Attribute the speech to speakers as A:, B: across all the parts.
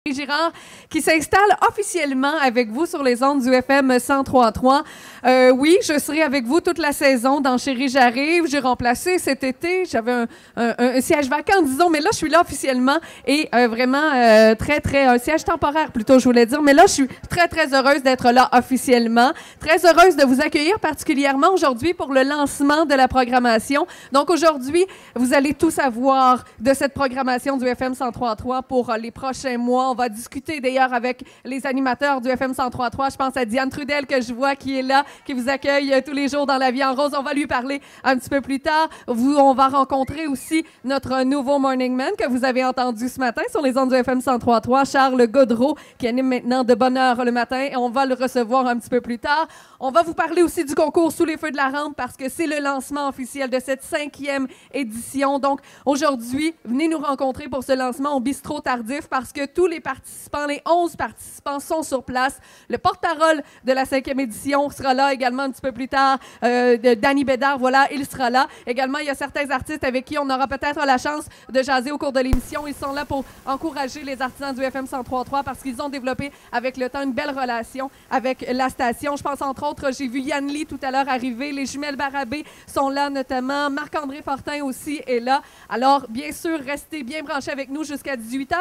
A: Girard qui s'installe officiellement avec vous sur les ondes du FM 103.3. Oui, je serai avec vous toute la saison dans Chérie, j'arrive. J'ai remplacé cet été. J'avais un siège vacant, disons, mais là, je suis là officiellement et vraiment un siège temporaire plutôt, je voulais dire. Mais là, je suis très heureuse d'être là officiellement. Très heureuse de vous accueillir particulièrement aujourd'hui pour le lancement de la programmation. Donc aujourd'hui, vous allez tout savoir de cette programmation du FM 103.3 pour les prochains mois. On va discuter d'ailleurs avec les animateurs du FM 103.3. Je pense à Diane Trudel que je vois qui est là, qui vous accueille tous les jours dans La Vie en Rose. On va lui parler un petit peu plus tard. On va rencontrer aussi notre nouveau Morning Man que vous avez entendu ce matin sur les ondes du FM 103.3, Charles Gaudreau, qui anime maintenant de bonne heure le matin. Et on va le recevoir un petit peu plus tard. On va vous parler aussi du concours Sous les feux de la rampe parce que c'est le lancement officiel de cette 5e édition. Donc aujourd'hui, venez nous rencontrer pour ce lancement au Bistrot Tardif parce que tous les participants, les 11 participants sont sur place. Le porte-parole de la 5e édition sera là également un petit peu plus tard. Danny Bédard, voilà, il sera là. Également, il y a certains artistes avec qui on aura peut-être la chance de jaser au cours de l'émission. Ils sont là pour encourager les artisans du FM 103.3 parce qu'ils ont développé avec le temps une belle relation avec la station. Je pense entre autres, j'ai vu Yann Lee tout à l'heure arriver. Les jumelles Barabé sont là notamment. Marc-André Fortin aussi est là. Alors, bien sûr, restez bien branchés avec nous jusqu'à 18h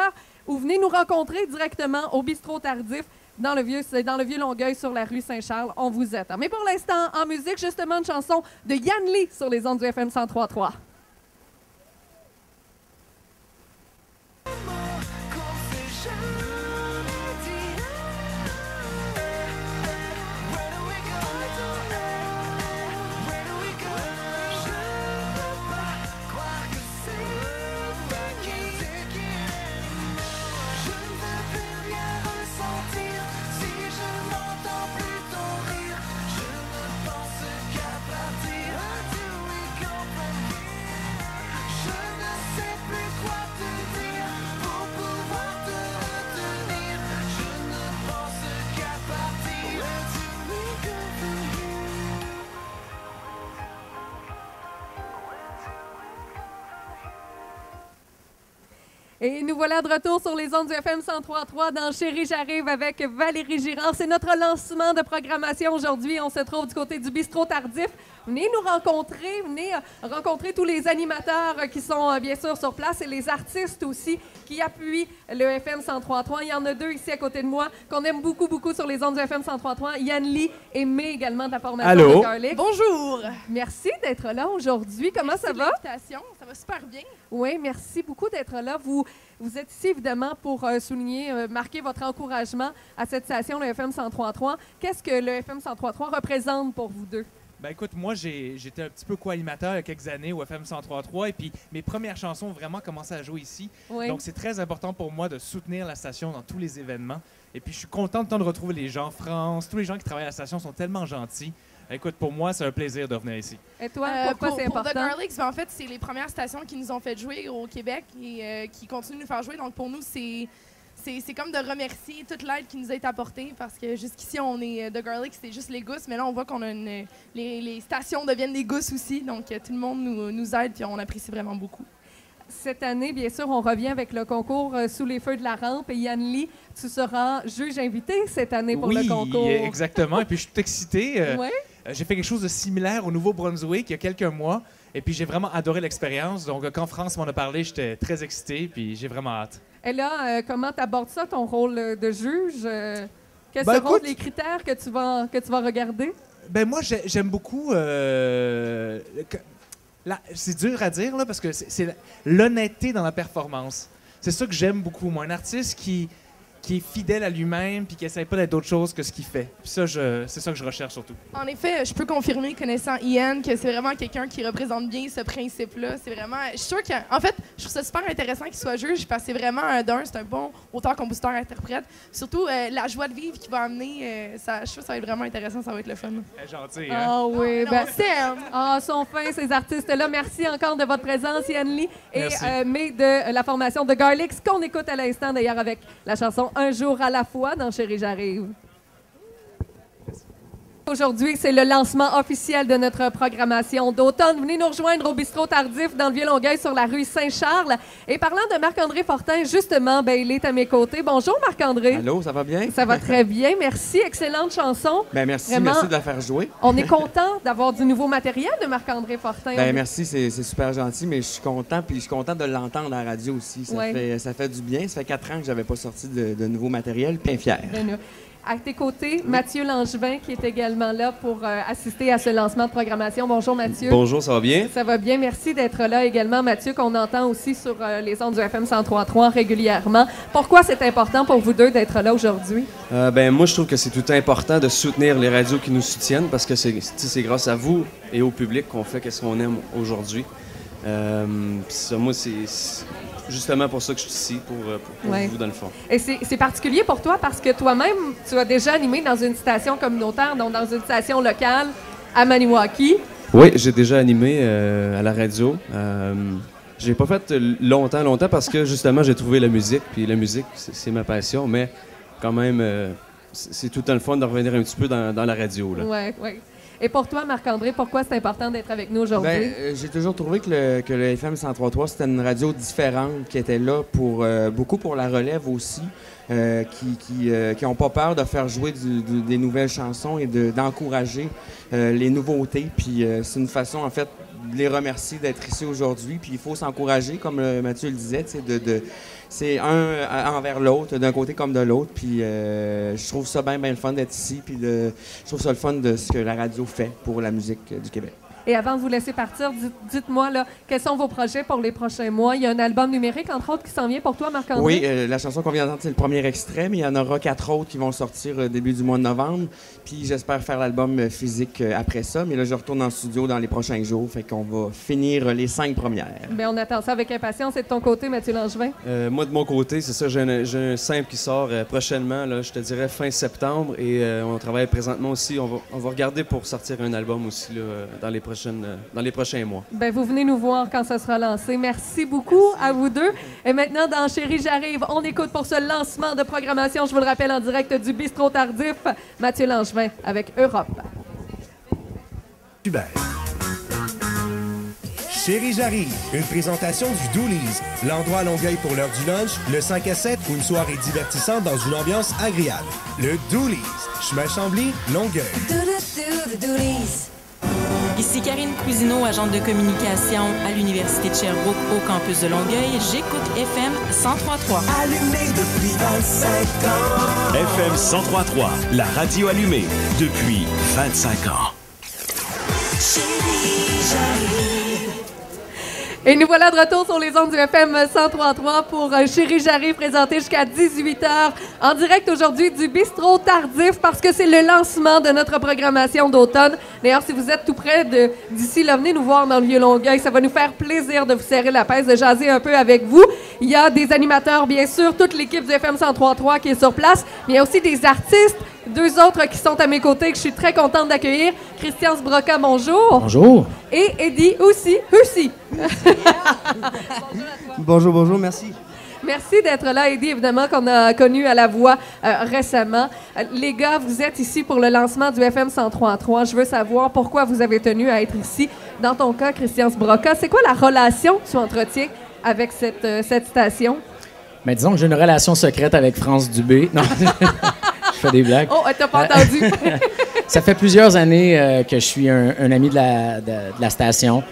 A: ou venez nous rencontrer directement au Bistrot Tardif dans le vieux Longueuil sur la rue Saint-Charles. On vous attend. Mais pour l'instant, en musique, justement, une chanson de Yann Lee sur les ondes du FM 103.3. Et nous voilà de retour sur les ondes du FM 103.3 dans Chérie, j'arrive avec Valérie Girard. C'est notre lancement de programmation aujourd'hui. On se trouve du côté du Bistrot Tardif. Venez nous rencontrer, venez rencontrer tous les animateurs qui sont bien sûr sur place et les artistes aussi qui appuient le FM 103.3. Il y en a deux ici à côté de moi qu'on aime beaucoup sur les ondes du FM 103.3. Yann Lee et May également de la formation de Garlic.
B: Bonjour!
A: Merci d'être là aujourd'hui. Comment ça va?
B: Ça va super bien.
A: Oui, merci beaucoup d'être là. Vous êtes ici, évidemment, pour souligner, marquer votre encouragement à cette station, le FM 103.3. Qu'est-ce que le FM 103.3 représente pour vous deux?
C: Ben écoute, moi, j'étais un petit peu co-animateur il y a quelques années au FM 103.3 et puis mes premières chansons ont vraiment commencé à jouer ici.
A: Oui.
C: Donc, c'est très important pour moi de soutenir la station dans tous les événements. Et puis, je suis content de retrouver les gens France. Tous les gens qui travaillent à la station sont tellement gentils. Écoute, pour moi, c'est un plaisir de venir ici.
A: Et toi, pourquoi c'est important?
B: Pour The Garlics, en fait, c'est les premières stations qui nous ont fait jouer au Québec et qui continuent de nous faire jouer. Donc, pour nous, c'est comme de remercier toute l'aide qui nous a été apportée parce que jusqu'ici, on est The Garlics, c'était juste les gousses, mais là, on voit qu'on a les stations deviennent des gousses aussi. Donc, tout le monde nous aide et on apprécie vraiment beaucoup.
A: Cette année, bien sûr, on revient avec le concours Sous les feux de la rampe. Et Yann Lee, tu seras juge invité cette année pour le concours.
C: Oui, exactement. Et puis, je suis excité.
A: Ouais?
C: J'ai fait quelque chose de similaire au Nouveau-Brunswick il y a quelques mois. Et puis, j'ai vraiment adoré l'expérience. Donc, quand France m'en a parlé, j'étais très excité. Puis, j'ai vraiment hâte.
A: Et là, comment tu abordes ça, ton rôle de juge? Quels seront les critères que tu vas regarder?
C: Ben moi, j'aime beaucoup... c'est dur à dire, là, parce que c'est l'honnêteté dans la performance. C'est ça que j'aime beaucoup. Moi, un artiste qui est fidèle à lui-même puis qui essaie pas d'être d'autre chose que ce qu'il fait. Puis ça, c'est ça que je recherche surtout.
B: En effet, je peux confirmer, connaissant Ian, que c'est vraiment quelqu'un qui représente bien ce principe-là. C'est vraiment... Je suis sûre qu'en fait, je trouve ça super intéressant qu'il soit juge parce que c'est vraiment c'est un bon auteur, compositeur, interprète. Surtout la joie de vivre qu'il va amener, je suis sûre que ça va être vraiment intéressant, ça va être le fun.
C: Elle est gentille, hein?
A: Ah oui,
B: ben Sam!
A: Ah, sont fins, ces artistes-là. Merci encore de votre présence, Yann Lee, et mais de la formation de Garlic, qu'on écoute à l'instant, d'ailleurs, avec la chanson Un jour à la fois dans Chérie, j'arrive. Aujourd'hui, c'est le lancement officiel de notre programmation d'automne. Venez nous rejoindre au Bistrot Tardif dans le Vieux-Longueuil sur la rue Saint-Charles. Et parlant de Marc-André Fortin, justement, il est à mes côtés. Bonjour Marc-André.
D: Allô, ça va bien?
A: Ça va très bien, merci. Excellente chanson.
D: Merci,
A: Vraiment,
D: merci de la faire jouer.
A: On est content d'avoir du nouveau matériel de Marc-André Fortin.
D: Merci, c'est super gentil, mais je suis content, puis je suis content de l'entendre à la radio aussi. Ça fait du bien. Ça fait 4 ans que j'avais pas sorti de nouveau matériel, bien fier.
A: À tes côtés, Mathieu Langevin, qui est également là pour assister à ce lancement de programmation. Bonjour, Mathieu.
E: Bonjour, ça va bien? Ça
A: va bien. Merci d'être là également, Mathieu, qu'on entend aussi sur les ondes du FM 103.3 régulièrement. Pourquoi c'est important pour vous deux d'être là aujourd'hui?
E: Moi, je trouve que c'est tout important de soutenir les radios qui nous soutiennent parce que c'est grâce à vous et au public qu'on fait ce qu'on aime aujourd'hui. Moi, c'est justement pour ça que je suis ici, pour vous, dans le fond.
A: Et c'est particulier pour toi parce que toi-même, tu as déjà animé dans une station communautaire, donc dans une station locale à Maniwaki.
E: Oui, j'ai déjà animé à la radio. J'ai pas fait longtemps parce que, justement, j'ai trouvé la musique, puis la musique, c'est ma passion, mais quand même, c'est tout le temps le fun de revenir un petit peu dans la radio.
A: Oui. Et pour toi, Marc-André, pourquoi c'est important d'être avec nous aujourd'hui?
D: J'ai toujours trouvé que le FM 103.3, c'était une radio différente qui était là pour beaucoup pour la relève aussi, qui n'ont pas peur de faire jouer des nouvelles chansons et d'encourager les nouveautés. Puis c'est une façon, en fait, de les remercier d'être ici aujourd'hui. Puis il faut s'encourager, comme Mathieu le disait, c'est un envers l'autre, d'un côté comme de l'autre. Puis je trouve ça bien le fun d'être ici. Puis je trouve ça le fun de ce que la radio fait pour la musique du Québec.
A: Et avant de vous laisser partir, dites-moi, quels sont vos projets pour les prochains mois? Il y a un album numérique, entre autres, qui s'en vient pour toi, Marc-André?
D: Oui, la chanson qu'on vient d'entendre, c'est le premier extrait, mais il y en aura 4 autres qui vont sortir début du mois de novembre. Puis j'espère faire l'album physique après ça. Mais là, je retourne en studio dans les prochains jours. Fait qu'on va finir les 5 premières.
A: On attend ça avec impatience. Et de ton côté, Mathieu Langevin?
E: Moi, de mon côté, c'est ça. J'ai un simple qui sort prochainement, là, je te dirais fin septembre. Et on travaille présentement aussi. On va regarder pour sortir un album aussi là, dans les prochains mois.
A: Vous venez nous voir quand ça sera lancé. Merci beaucoup à vous deux. Et maintenant, dans Chérie, j'arrive, on écoute pour ce lancement de programmation, je vous le rappelle, en direct du Bistrot Tardif, Mathieu Langevin avec Europe.
F: Super. Chérie, j'arrive. Une présentation du Doolies. L'endroit à Longueuil pour l'heure du lunch, le 5 à 7 ou une soirée divertissante dans une ambiance agréable. Le Doolies. Chemin Chambly, Longueuil.
G: Ici Karine Cousineau, agente de communication à l'Université de Sherbrooke au campus de Longueuil. J'écoute FM 103.3.
H: Allumé depuis 25 ans.
I: FM 103.3, la radio allumée depuis 25 ans.
H: Chérie, j'arrive.
A: Et nous voilà de retour sur les ondes du FM 103.3 pour Chérie, j'arrive, présenté jusqu'à 18h en direct aujourd'hui du Bistrot Tardif parce que c'est le lancement de notre programmation d'automne. D'ailleurs, si vous êtes tout près d'ici, là, venez nous voir dans le Vieux-Longueuil. Ça va nous faire plaisir de vous serrer la pince, de jaser un peu avec vous. Il y a des animateurs, bien sûr, toute l'équipe du FM 103.3 qui est sur place, mais il y a aussi des artistes. 2 autres qui sont à mes côtés, que je suis très contente d'accueillir. Christian Sbroca, bonjour.
J: Bonjour.
A: Et Eddie aussi.
J: Bonjour, merci.
A: Merci d'être là, Eddie, évidemment, qu'on a connu à la voix récemment. Les gars, vous êtes ici pour le lancement du FM 103.3. Je veux savoir pourquoi vous avez tenu à être ici. Dans ton cas, Christian Sbroca, c'est quoi la relation que tu entretiens avec cette station?
J: Mais disons que j'ai une relation secrète avec France Dubé. Non, je fais des blagues.
A: Oh, t'as pas entendu.
J: Ça fait plusieurs années que je suis un ami de la station.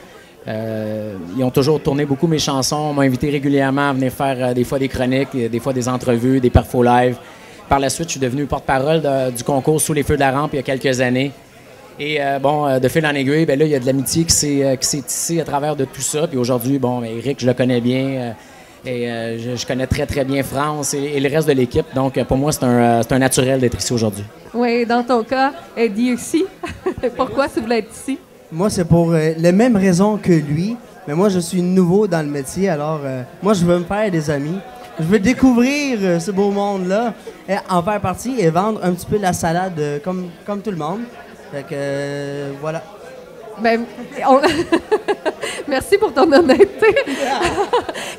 J: Ils ont toujours tourné beaucoup mes chansons, m'ont invité régulièrement à venir faire des fois des chroniques, des fois des entrevues, des perfos live. Par la suite, je suis devenu porte-parole du concours Sous les feux de la rampe il y a quelques années. Et de fil en aiguille, là, il y a de l'amitié qui s'est tissée à travers de tout ça. Puis aujourd'hui, Éric, je le connais bien. Je connais très, très bien France et le reste de l'équipe. Donc, pour moi, c'est un naturel d'être ici aujourd'hui.
A: Oui, dans ton cas, Eddie aussi. Pourquoi tu voulais être ici?
K: Moi, c'est pour les mêmes raisons que lui. Mais moi, je suis nouveau dans le métier. Alors, moi, je veux me faire des amis. Je veux découvrir ce beau monde-là, et en faire partie et vendre un petit peu la salade comme tout le monde. Fait que, voilà.
A: Ben, merci pour ton honnêteté.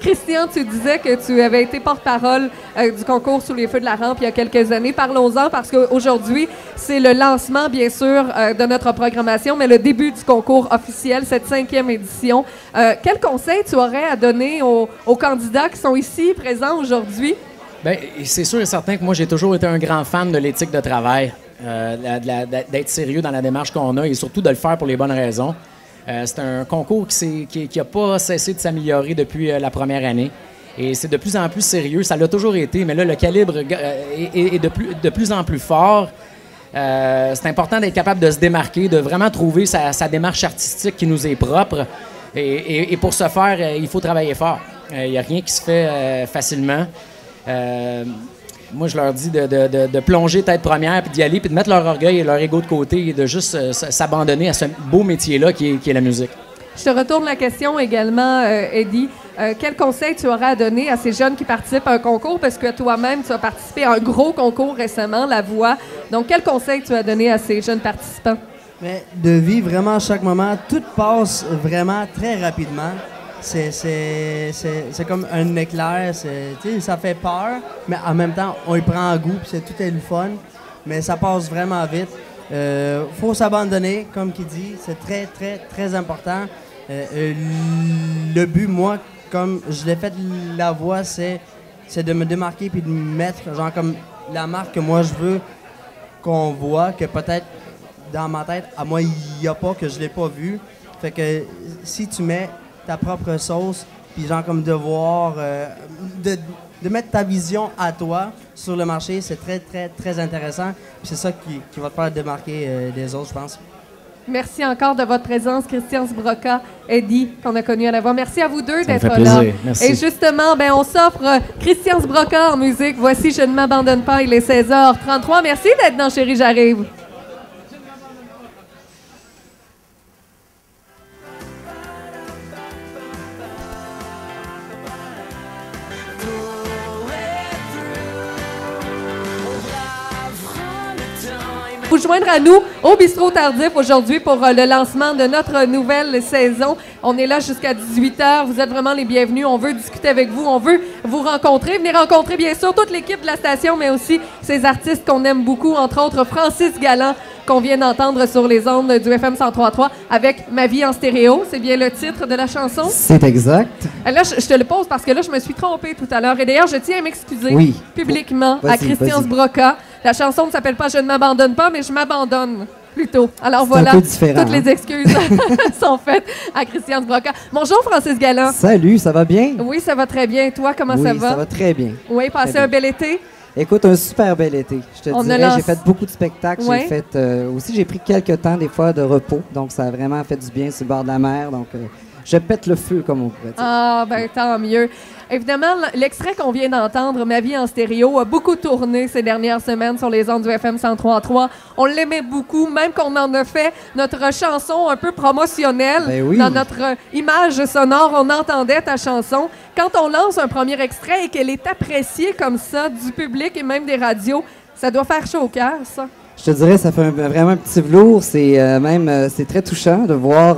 A: Christian, tu disais que tu avais été porte-parole du concours Sous les feux de la rampe il y a quelques années. Parlons-en parce qu'aujourd'hui, c'est le lancement, bien sûr, de notre programmation, mais le début du concours officiel, cette 5e édition. Quel conseil tu aurais à donner aux candidats qui sont ici, présents aujourd'hui?
J: Bien, c'est sûr et certain que moi, j'ai toujours été un grand fan de l'éthique de travail. D'être sérieux dans la démarche qu'on a et surtout de le faire pour les bonnes raisons. C'est un concours qui n'a pas cessé de s'améliorer depuis la première année. Et c'est de plus en plus sérieux. Ça l'a toujours été, mais là, le calibre est de plus en plus fort. C'est important d'être capable de se démarquer, de vraiment trouver sa démarche artistique qui nous est propre. Et pour ce faire, il faut travailler fort. Il n'y a rien qui se fait facilement. Moi, je leur dis de plonger tête première, puis d'y aller, puis de mettre leur orgueil et leur ego de côté et de juste s'abandonner à ce beau métier-là qui est la musique.
A: Je te retourne la question également, Eddie. Quel conseil tu aurais à donner à ces jeunes qui participent à un concours? Parce que toi-même, tu as participé à un gros concours récemment, La Voix. Donc, quel conseil tu as donné à ces jeunes participants?
K: Mais de vivre vraiment chaque moment, tout passe vraiment très rapidement. C'est comme un éclair, ça fait peur, mais en même temps, on y prend goût, puis tout est le fun, mais ça passe vraiment vite. Faut s'abandonner, comme qu'il dit, c'est très, très, très important. Le but, moi, comme je l'ai fait La Voix, c'est de me démarquer puis de mettre, genre, comme la marque que moi je veux qu'on voit, que peut-être dans ma tête, à moi, il n'y a pas, que je l'ai pas vu. Fait que si tu mets ta propre sauce, puis genre comme devoir de mettre ta vision à toi sur le marché, c'est très, très, très intéressant. Puis c'est ça qui va te faire démarquer des autres, je pense.
A: Merci encore de votre présence, Christian Sbrocka, Eddie, qu'on a connu à La Voix. Merci à vous deux d'être là.
J: Merci.
A: Et justement, on s'offre Christian Sbrocka en musique. Voici Je ne m'abandonne pas, il est 16h33. Merci d'être dans Chérie, j'arrive. Vous joindre à nous au Bistrot Tardif aujourd'hui pour le lancement de notre nouvelle saison. On est là jusqu'à 18h. Vous êtes vraiment les bienvenus. On veut discuter avec vous. On veut vous rencontrer. Venez rencontrer, bien sûr, toute l'équipe de la station, mais aussi ces artistes qu'on aime beaucoup, entre autres Francis Galland, qu'on vient d'entendre sur les ondes du FM 103.3 avec Ma vie en stéréo. C'est bien le titre de la chanson?
L: C'est exact.
A: Là, je te le pose parce que là, je me suis trompée tout à l'heure. Et d'ailleurs, je tiens à m'excuser publiquement à Christian Sbrocka. La chanson ne s'appelle pas « Je ne m'abandonne pas », mais « Je m'abandonne » plutôt. Alors voilà, toutes les excuses sont faites à Christian Sbrocka. Bonjour, Francis Galland.
L: Salut, ça va bien?
A: Oui, ça va très bien. Toi, comment ça va?
L: Oui, ça va très bien.
A: Oui, passé un bel été?
L: Écoute, un super bel été. Je te dirais, j'ai fait beaucoup de spectacles.
A: Ouais.
L: J'ai fait aussi, j'ai pris quelques temps, des fois, de repos. Donc, ça a vraiment fait du bien sur le bord de la mer. Donc, je pète le feu, comme on pourrait dire.
A: Ah, ben tant mieux. Évidemment, l'extrait qu'on vient d'entendre, Ma vie en stéréo, a beaucoup tourné ces dernières semaines sur les ondes du FM 103.3. On l'aimait beaucoup, même qu'on en a fait notre chanson un peu promotionnelle.
L: Ben oui.
A: Dans notre image sonore, on entendait ta chanson. Quand on lance un premier extrait et qu'elle est appréciée comme ça du public et même des radios, ça doit faire chaud au cœur, ça.
L: Je te dirais, ça fait vraiment un petit velours. C'est c'est très touchant de voir,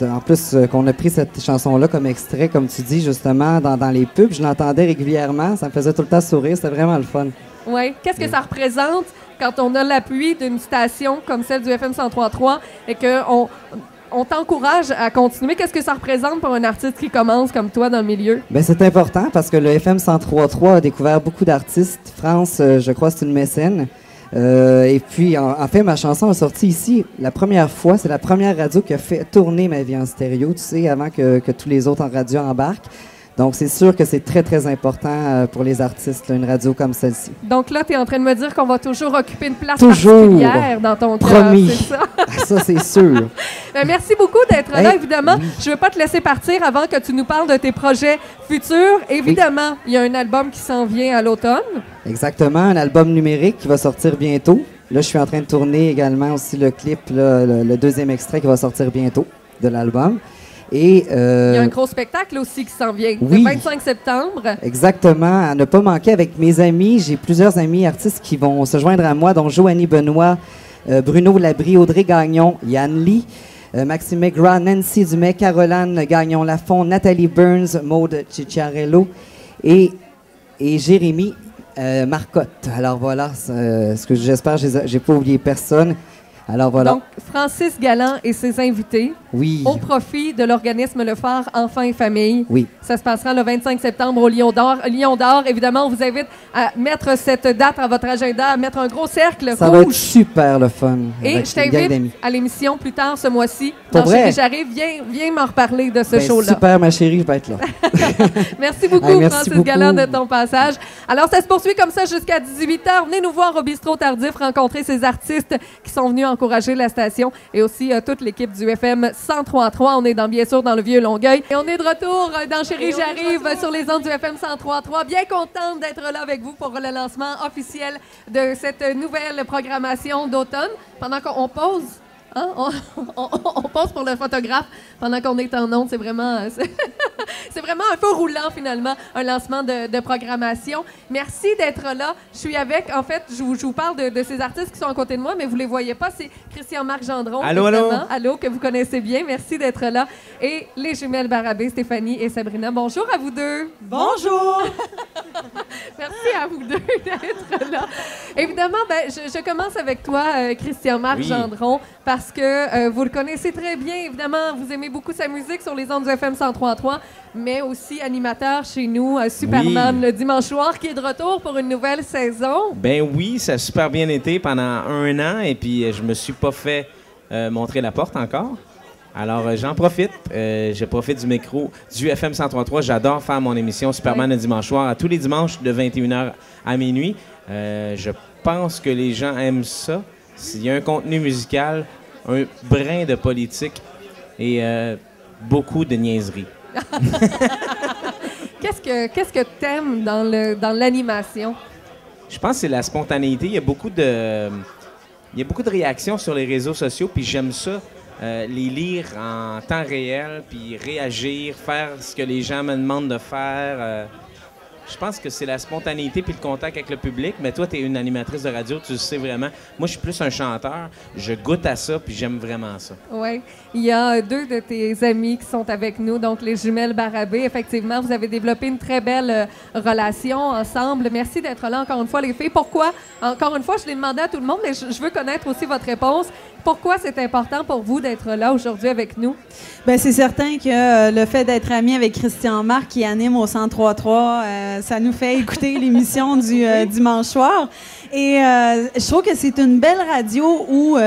L: en plus, qu'on a pris cette chanson-là comme extrait, comme tu dis, justement, dans les pubs. Je l'entendais régulièrement. Ça me faisait tout le temps sourire. C'était vraiment le fun.
A: Oui. Qu'est-ce que ça représente quand on a l'appui d'une station comme celle du FM 103.3 et qu'on t'encourage à continuer? Qu'est-ce que ça représente pour un artiste qui commence comme toi dans le milieu?
L: Bien, c'est important parce que le FM 103.3 a découvert beaucoup d'artistes. France, je crois, c'est une mécène. Et puis, en fait, ma chanson est sortie ici la première fois. C'est la première radio qui a fait tourner Ma vie en stéréo, tu sais, avant que tous les autres en radio embarquent. Donc, c'est sûr que c'est très, très important pour les artistes, là, une radio comme celle-ci.
A: Donc là, tu es en train de me dire qu'on va toujours occuper une place particulière dans ton cœur.
L: Promis.
A: C'est ça?
L: Ça, c'est sûr.
A: Merci beaucoup d'être là, évidemment. Oui. Je ne veux pas te laisser partir avant que tu nous parles de tes projets futurs. Évidemment, il y a un album qui s'en vient à l'automne.
L: Exactement, un album numérique qui va sortir bientôt. Là, je suis en train de tourner également aussi le clip, là, le deuxième extrait qui va sortir bientôt de l'album. Et, il
A: y a un gros spectacle aussi qui s'en vient, le 25 septembre.
L: Exactement, à ne pas manquer avec mes amis. J'ai plusieurs amis artistes qui vont se joindre à moi, dont Joanie Benoît, Bruno Labrie, Audrey Gagnon, Yann Lee. Maxime McGrath, Nancy Dumais, Caroline Gagnon-Lafont, Nathalie Burns, Maude Cicciarello et Jérémy Marcotte. Alors voilà, ce que j'espère, j'ai pas oublié personne. Alors voilà.
A: Donc, Francis Galland et ses invités,
L: oui,
A: au profit de l'organisme Le Phare Enfants et Familles.
L: Oui.
A: Ça se passera le 25 septembre au Lion d'Or. Lion d'Or, évidemment, on vous invite à mettre cette date à votre agenda, à mettre un gros cercle
L: ça
A: rouge.
L: va être super le fun.
A: Et je t'invite à l'émission plus tard ce mois-ci.
L: Pour
A: Dans
L: vrai?
A: J'arrive, viens m'en reparler de ce
L: Ben,
A: show-là.
L: super, ma chérie, je vais être là.
A: Merci beaucoup,
L: merci
A: Francis
L: beaucoup.
A: Galland, de ton passage. Alors, ça se poursuit comme ça jusqu'à 18h. Venez nous voir au Bistrot Tardif, rencontrer ces artistes qui sont venus encourager la station et aussi toute l'équipe du FM 103.3. On est bien sûr dans le Vieux Longueuil. Et on est de retour dans Chérie, j'arrive sur les ondes du FM 103.3. Bien contente d'être là avec vous pour le lancement officiel de cette nouvelle programmation d'automne. Pendant qu'on pause, hein, on pose pour le photographe pendant qu'on est en ondes. C'est vraiment, c'est vraiment un feu roulant, finalement, un lancement de programmation. Merci d'être là. Je suis avec, en fait, je vous parle de ces artistes qui sont à côté de moi, mais vous ne les voyez pas. C'est Christian-Marc Gendron.
M: Allô, allô.
A: Allô, que vous connaissez bien. Merci d'être là. Et les jumelles Barabé, Stéphanie et Sabrina. Bonjour à vous deux.
M: Bonjour.
A: Merci à vous deux d'être là. Évidemment, je commence avec toi, Christian-Marc Gendron, parce que vous le connaissez très bien. Évidemment, vous aimez beaucoup sa musique sur les ondes du FM 103.3, mais aussi animateur chez nous, Superman, le dimanche soir, qui est de retour pour une nouvelle saison.
M: Ben oui, ça a super bien été pendant 1 an, et puis je me suis pas fait montrer la porte encore. Alors, j'en profite. Je profite du micro du FM 103.3. J'adore faire mon émission Superman le dimanche soir, à tous les dimanches de 21h à minuit. Je pense que les gens aiment ça. Il y a un contenu musical, un brin de politique et beaucoup de niaiseries.
A: Qu'est-ce que t'aimes dans l'animation?
M: Je pense que c'est la spontanéité. Il y a beaucoup de réactions sur les réseaux sociaux, puis j'aime ça. Les lire en temps réel, puis réagir, faire ce que les gens me demandent de faire. Je pense que c'est la spontanéité puis le contact avec le public. Mais toi, tu es une animatrice de radio, tu le sais vraiment. Moi, je suis plus un chanteur. Je goûte à ça, puis j'aime vraiment ça.
A: Oui. Il y a 2 de tes amis qui sont avec nous, donc les jumelles Barabé. Effectivement, vous avez développé une très belle relation ensemble. Merci d'être là encore une fois, les filles. Pourquoi? Encore une fois, je l'ai demandé à tout le monde, mais je veux connaître aussi votre réponse. Pourquoi c'est important pour vous d'être là aujourd'hui avec nous?
N: Bien, c'est certain que le fait d'être ami avec Christian-Marc qui anime au 103.3, ça nous fait écouter l'émission du dimanche soir. Et je trouve que c'est une belle radio où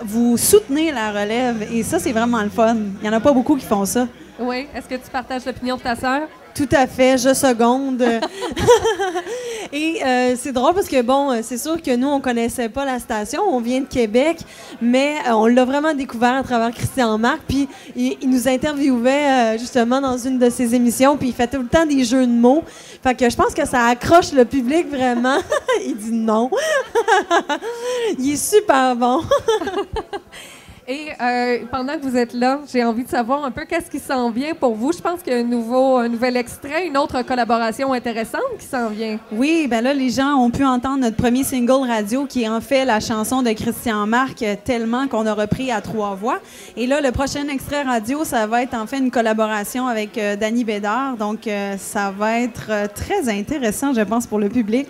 N: vous soutenez la relève. Et ça, c'est vraiment le fun. Il n'y en a pas beaucoup qui font ça.
A: Oui. Est-ce que tu partages l'opinion de ta sœur?
O: Tout à fait, je seconde. Et c'est drôle parce que, bon, c'est sûr que nous, on connaissait pas la station, on vient de Québec, mais on l'a vraiment découvert à travers Christian-Marc, puis il nous interviewait justement dans une de ses émissions, puis il fait tout le temps des jeux de mots. Fait que je pense que ça accroche le public vraiment. Il dit non. Il est super bon.
A: Et pendant que vous êtes là, j'ai envie de savoir un peu qu'est-ce qui s'en vient pour vous. Je pense qu'il y a un nouvel extrait, une autre collaboration intéressante qui s'en vient.
N: Oui, ben là, les gens ont pu entendre notre premier single radio qui est en fait la chanson de Christian-Marc, tellement qu'on a repris à 3 voix. Et là, le prochain extrait radio, ça va être en fait une collaboration avec Danny Bédard. Donc, ça va être très intéressant, je pense, pour le public.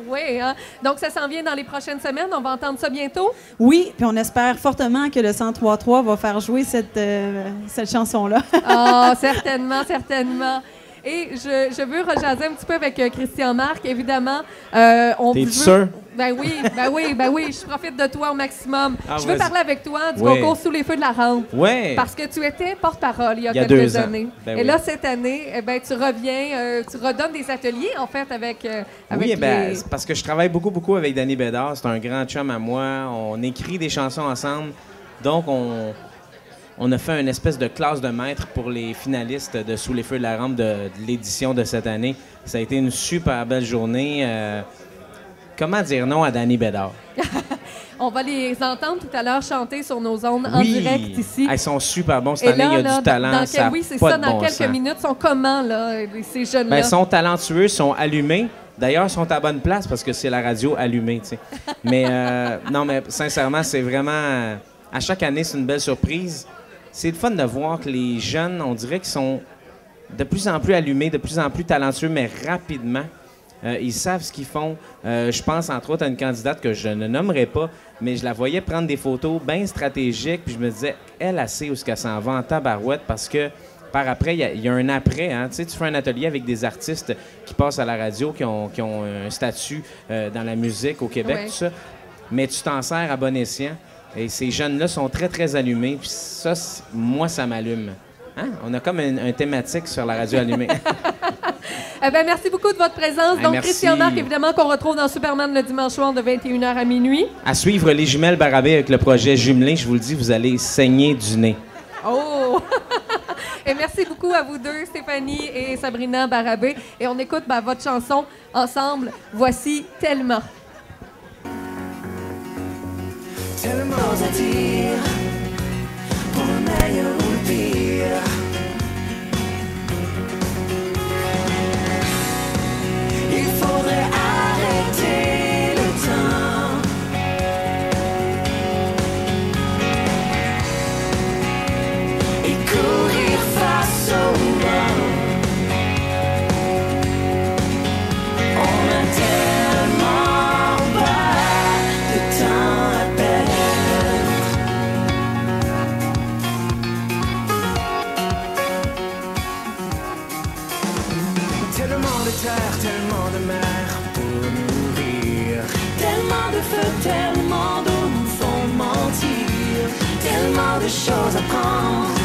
A: Oui, hein? Donc ça s'en vient dans les prochaines semaines. On va entendre ça bientôt?
N: Oui, puis on espère fortement que le 103.3 va faire jouer cette chanson-là.
A: Ah, certainement, certainement. Et je veux rejaser un petit peu avec Christian-Marc, évidemment.
M: T'es sûr?
A: Ben oui, je profite de toi au maximum.
M: Ah,
A: je veux
M: vas-y.
A: parler avec toi du
M: Oui.
A: concours Sous les feux de la rampe.
M: Oui.
A: Parce que tu étais porte-parole il y a quelques
M: 2 ans.
A: années.
M: Ben
A: Et
M: oui.
A: là, cette année, tu reviens, tu redonnes des ateliers, en fait, avec
M: Oui,
A: les...
M: c'est parce que je travaille beaucoup avec Danny Bédard. C'est un grand chum à moi. On écrit des chansons ensemble. Donc, on a fait une espèce de classe de maître pour les finalistes de Sous les feux de la rampe de l'édition de cette année. Ça a été une super belle journée. Comment dire non à Danny Bédard?
A: On va les entendre tout à l'heure chanter sur nos ondes en direct ici.
M: Ils sont super bons cette
A: Et
M: année.
A: là,
M: Il y a du talent. Ça a
A: oui, c'est
M: pas
A: ça.
M: de
A: Dans
M: bon
A: quelques
M: sens.
A: minutes, sont comment, là, ces jeunes-là?
M: Ils sont talentueux, sont allumés. D'ailleurs, ils sont à bonne place parce que c'est la radio allumée, tu sais. Mais non, mais sincèrement, c'est vraiment... à chaque année, c'est une belle surprise. C'est le fun de voir que les jeunes, on dirait qu'ils sont de plus en plus allumés, de plus en plus talentueux, mais rapidement. Ils savent ce qu'ils font. Je pense, entre autres, à une candidate que je ne nommerai pas, mais je la voyais prendre des photos bien stratégiques, puis je me disais, elle sait où est-ce qu'elle s'en va en tabarouette, parce que par après, il y a un après. Hein? Tu sais, tu fais un atelier avec des artistes qui passent à la radio, qui ont un statut dans la musique au Québec, tout ça, mais tu t'en sers à bon escient. Et ces jeunes-là sont très, très allumés, puis ça, moi, ça m'allume. Hein? On a comme un thématique sur la radio allumée.
A: Merci beaucoup de votre présence. Donc,
M: merci.
A: Christian Marc, évidemment, qu'on retrouve dans Superman le dimanche soir de 21h à minuit.
M: À suivre les jumelles Barabé avec le projet Jumelé, je vous le dis, vous allez saigner du nez.
A: Oh! Et merci beaucoup à vous deux, Stéphanie et Sabrina Barabé. Et on écoute votre chanson ensemble. Voici Tellement.
H: Tellement à dire, pour le meilleur ou le pire. Il faudrait arrêter le temps. Et courir face au vent. On a tellement pas de temps à perdre. Tellement de terre, tellement de mer pour nourrir. Tellement de feu, tellement d'eau nous font mentir. Tellement de choses à prendre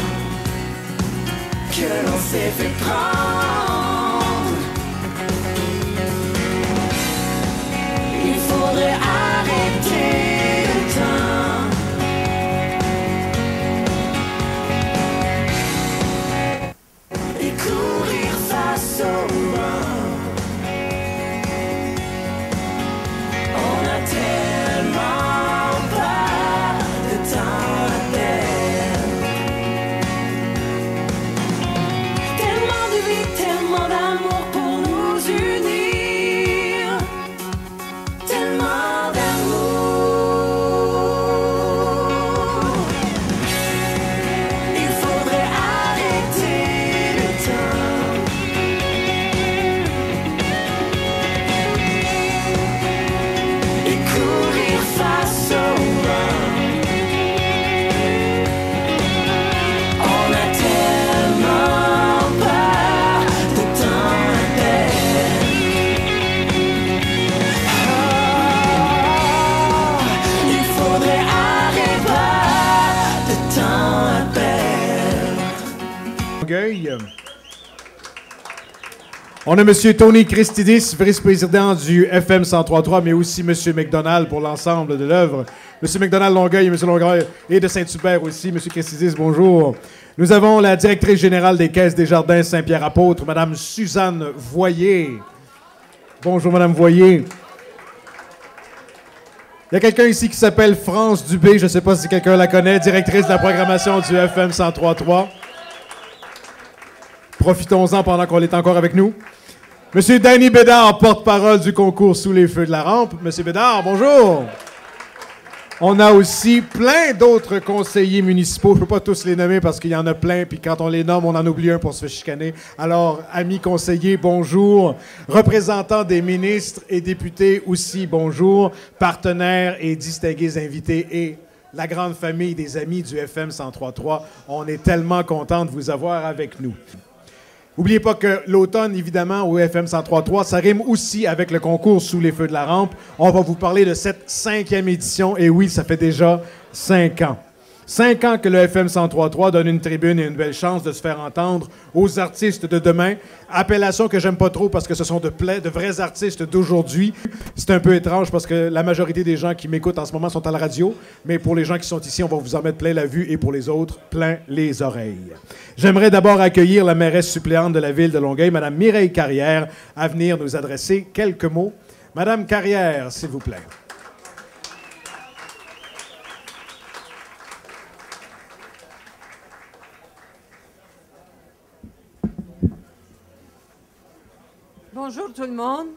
H: que l'on s'est fait prendre. Il faudrait arrêter le temps. Et courir face au vent. On a tellement pas de temps à perdre. Tellement de vie, tellement d'amour pour nous unir. Tellement d'amour. Il faudrait arrêter le temps. Et courir face au vent. On a tellement pas de temps à perdre. Il faudrait arrêter pas de temps à perdre.
P: Longueuil. On a M. Tony Christidis, vice-président du FM 103.3, mais aussi M. McDonald pour l'ensemble de l'œuvre. M. McDonald Longueuil et M. Longueuil et de Saint-Hubert aussi. M. Christidis, bonjour. Nous avons la directrice générale des Caisses des Jardins Saint-Pierre-Apôtre, Mme Suzanne Voyer. Bonjour, Mme Voyer. Il y a quelqu'un ici qui s'appelle France Dubé, je ne sais pas si quelqu'un la connaît, directrice de la programmation du FM 103.3. Profitons-en pendant qu'on est encore avec nous. Monsieur Danny Bédard, porte-parole du concours Sous les feux de la rampe. Monsieur Bédard, bonjour. On a aussi plein d'autres conseillers municipaux. Je ne peux pas tous les nommer parce qu'il y en a plein, puis quand on les nomme, on en oublie un pour se faire chicaner. Alors, amis conseillers, bonjour. Représentants des ministres et députés aussi, bonjour. Partenaires et distingués invités et la grande famille des amis du FM 103.3. On est tellement contents de vous avoir avec nous. N'oubliez pas que l'automne, évidemment, au FM 103.3, ça rime aussi avec le concours Sous les feux de la rampe. On va vous parler de cette 5e édition. Et oui, ça fait déjà 5 ans. 5 ans que le FM 103.3 donne une tribune et une belle chance de se faire entendre aux artistes de demain. Appellation que j'aime pas trop parce que ce sont de vrais artistes d'aujourd'hui. C'est un peu étrange parce que la majorité des gens qui m'écoutent en ce moment sont à la radio. Mais pour les gens qui sont ici, on va vous en mettre plein la vue et pour les autres, plein les oreilles. J'aimerais d'abord accueillir la mairesse suppléante de la ville de Longueuil, Mme Mireille Carrière, à venir nous adresser quelques mots. Madame Carrière, s'il vous plaît.
Q: Bonjour tout le monde.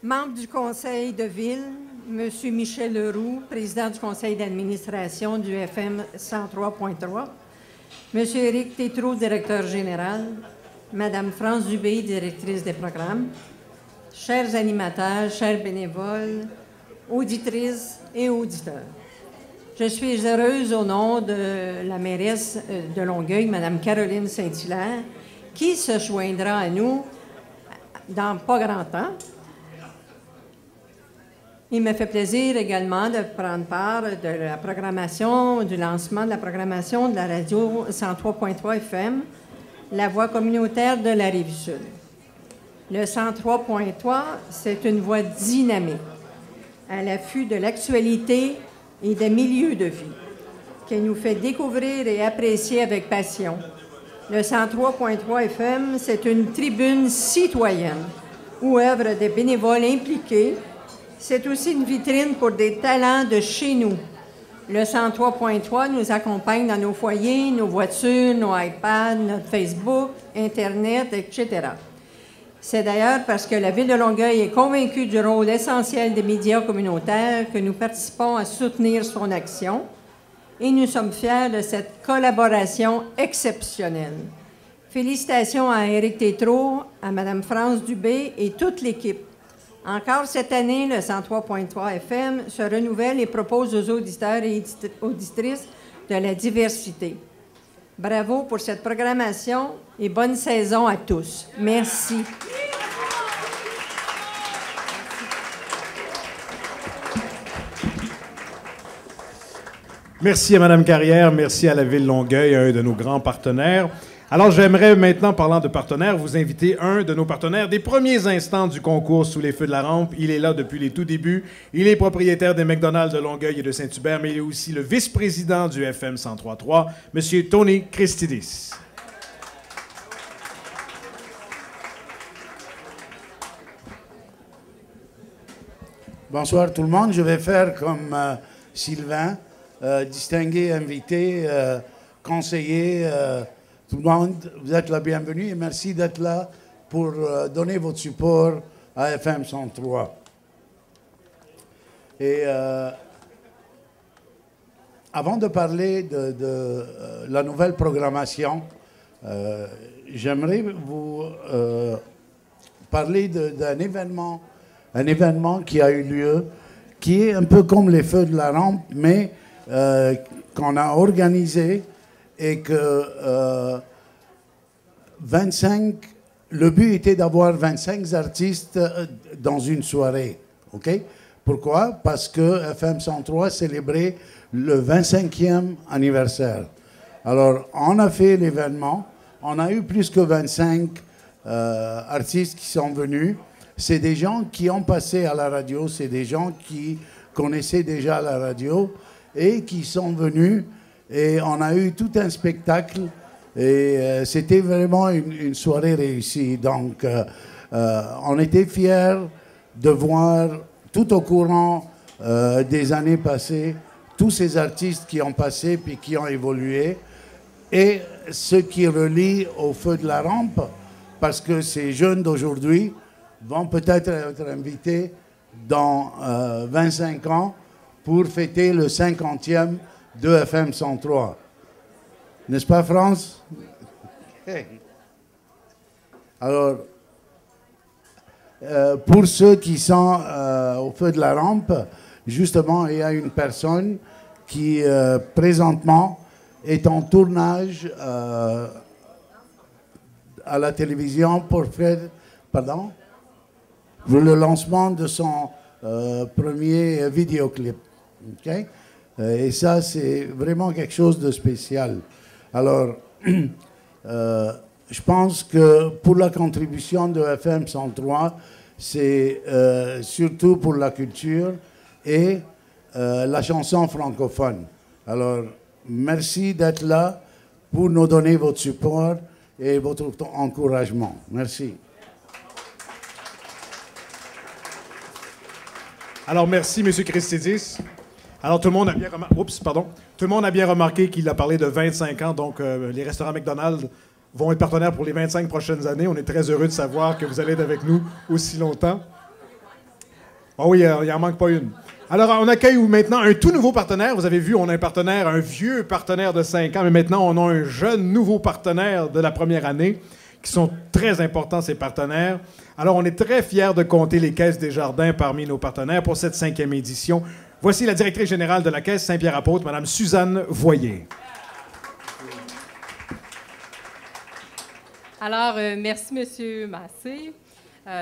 Q: Membres du conseil de ville, Monsieur Michel Leroux, président du conseil d'administration du FM 103.3. Monsieur Éric Tétrault, directeur général. Madame France Dubé, directrice des programmes. Chers animateurs, chers bénévoles, auditrices et auditeurs. Je suis heureuse au nom de la mairesse de Longueuil, Mme Caroline Saint-Hilaire, qui se joindra à nous dans pas grand temps. Il me fait plaisir également de prendre part de la programmation, du lancement de la programmation de la radio 103.3 FM, la voix communautaire de la Rive-Sud. Le 103.3, c'est une voix dynamique, à l'affût de l'actualité et des milieux de vie, qui nous fait découvrir et apprécier avec passion. Le 103.3 FM, c'est une tribune citoyenne où œuvrent des bénévoles impliqués. C'est aussi une vitrine pour des talents de chez nous. Le 103.3 nous accompagne dans nos foyers, nos voitures, nos iPads, notre Facebook, Internet, etc. C'est d'ailleurs parce que la Ville de Longueuil est convaincue du rôle essentiel des médias communautaires que nous participons à soutenir son action et nous sommes fiers de cette collaboration exceptionnelle. Félicitations à Éric Tétrault, à Mme France Dubé et toute l'équipe. Encore cette année, le 103.3 FM se renouvelle et propose aux auditeurs et auditrices de la diversité. Bravo pour cette programmation et bonne saison à tous. Merci.
P: Merci à Mme Carrière, merci à la Ville Longueuil, un de nos grands partenaires. Alors, j'aimerais maintenant, parlant de partenaires, vous inviter un de nos partenaires des premiers instants du concours Sous les feux de la rampe. Il est là depuis les tout débuts. Il est propriétaire des McDonald's de Longueuil et de Saint-Hubert, mais il est aussi le vice-président du FM 103.3, M. Tony Christidis.
R: Bonsoir tout le monde. Je vais faire comme Sylvain, distingué invité, conseiller. Tout le monde, vous êtes la bienvenue et merci d'être là pour donner votre support à FM 103. Et avant de parler de la nouvelle programmation, j'aimerais vous parler d'un événement qui a eu lieu, qui est un peu comme les feux de la rampe, mais qu'on a organisé et que 25, le but était d'avoir 25 artistes dans une soirée. OK? Pourquoi? Parce que FM 103 célébrait le 25e anniversaire. Alors, on a fait l'événement. On a eu plus que 25 artistes qui sont venus. C'est des gens qui ont passé à la radio, c'est des gens qui connaissaient déjà la radio et qui sont venus. Et on a eu tout un spectacle et c'était vraiment une soirée réussie. Donc, on était fiers de voir tout au courant des années passées, tous ces artistes qui ont passé puis qui ont évolué et ce qui relie au feu de la rampe, parce que ces jeunes d'aujourd'hui vont peut-être être invités dans 25 ans pour fêter le 50e de FM 103. N'est-ce pas, France? Alors, pour ceux qui sont au feu de la rampe, justement, il y a une personne qui, présentement, est en tournage à la télévision pour faire... Pardon? Pour le lancement de son premier vidéoclip. OK? Et ça, c'est vraiment quelque chose de spécial. Alors, je pense que pour la contribution de FM 103, c'est surtout pour la culture et la chanson francophone. Alors, merci d'être là pour nous donner votre support et votre encouragement. Merci.
P: Alors, merci, M. Christidis. Alors, tout le monde a bien remarqué... Oups, pardon. Tout le monde a bien remarqué qu'il a parlé de 25 ans. Donc, les restaurants McDonald's vont être partenaires pour les 25 prochaines années. On est très heureux de savoir que vous allez être avec nous aussi longtemps. Oh oui, il n'en manque pas une. Alors, on accueille maintenant un tout nouveau partenaire. Vous avez vu, on a un partenaire, un vieux partenaire de 5 ans, mais maintenant, on a un jeune nouveau partenaire de la première année, qui sont très importants, ces partenaires. Alors, on est très fiers de compter les Caisses Desjardins parmi nos partenaires pour cette 5e édition. Voici la directrice générale de la Caisse Saint-Pierre-Apôtre, Mme Suzanne Voyer.
S: Alors, merci, M. Massé.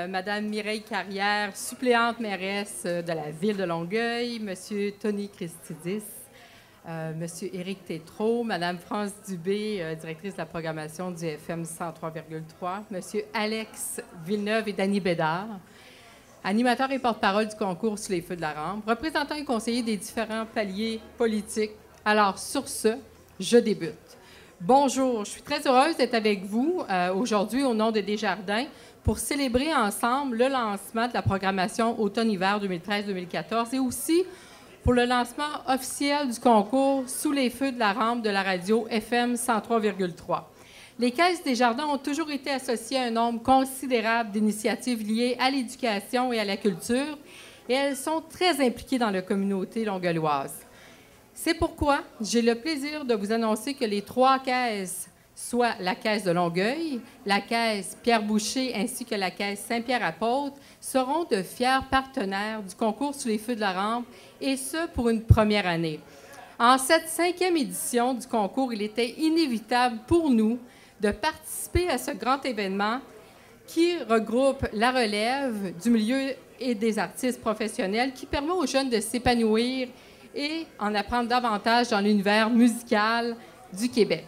S: Madame Mireille Carrière, suppléante mairesse de la Ville de Longueuil, Monsieur Tony Christidis, Monsieur Éric Tétrault, Madame France Dubé, directrice de la programmation du FM 103,3, Monsieur Alex Villeneuve et Dany Bédard, animateur et porte-parole du concours Sous les feux de la rampe, représentant et conseiller des différents paliers politiques. Alors, sur ce, je débute. Bonjour, je suis très heureuse d'être avec vous aujourd'hui au nom de Desjardins pour célébrer ensemble le lancement de la programmation automne-hiver 2013-2014 et aussi pour le lancement officiel du concours Sous les feux de la rampe de la radio FM 103,3. Les Caisses Desjardins ont toujours été associées à un nombre considérable d'initiatives liées à l'éducation et à la culture et elles sont très impliquées dans la communauté longueuilloise. C'est pourquoi j'ai le plaisir de vous annoncer que les 3 caisses, soit la Caisse de Longueuil, la Caisse Pierre-Boucher ainsi que la Caisse Saint-Pierre-Apôtre, seront de fiers partenaires du concours Sous les feux de la rampe, et ce, pour une première année. En cette 5e édition du concours, il était inévitable pour nous de participer à ce grand événement qui regroupe la relève du milieu et des artistes professionnels, qui permet aux jeunes de s'épanouir et en apprendre davantage dans l'univers musical du Québec.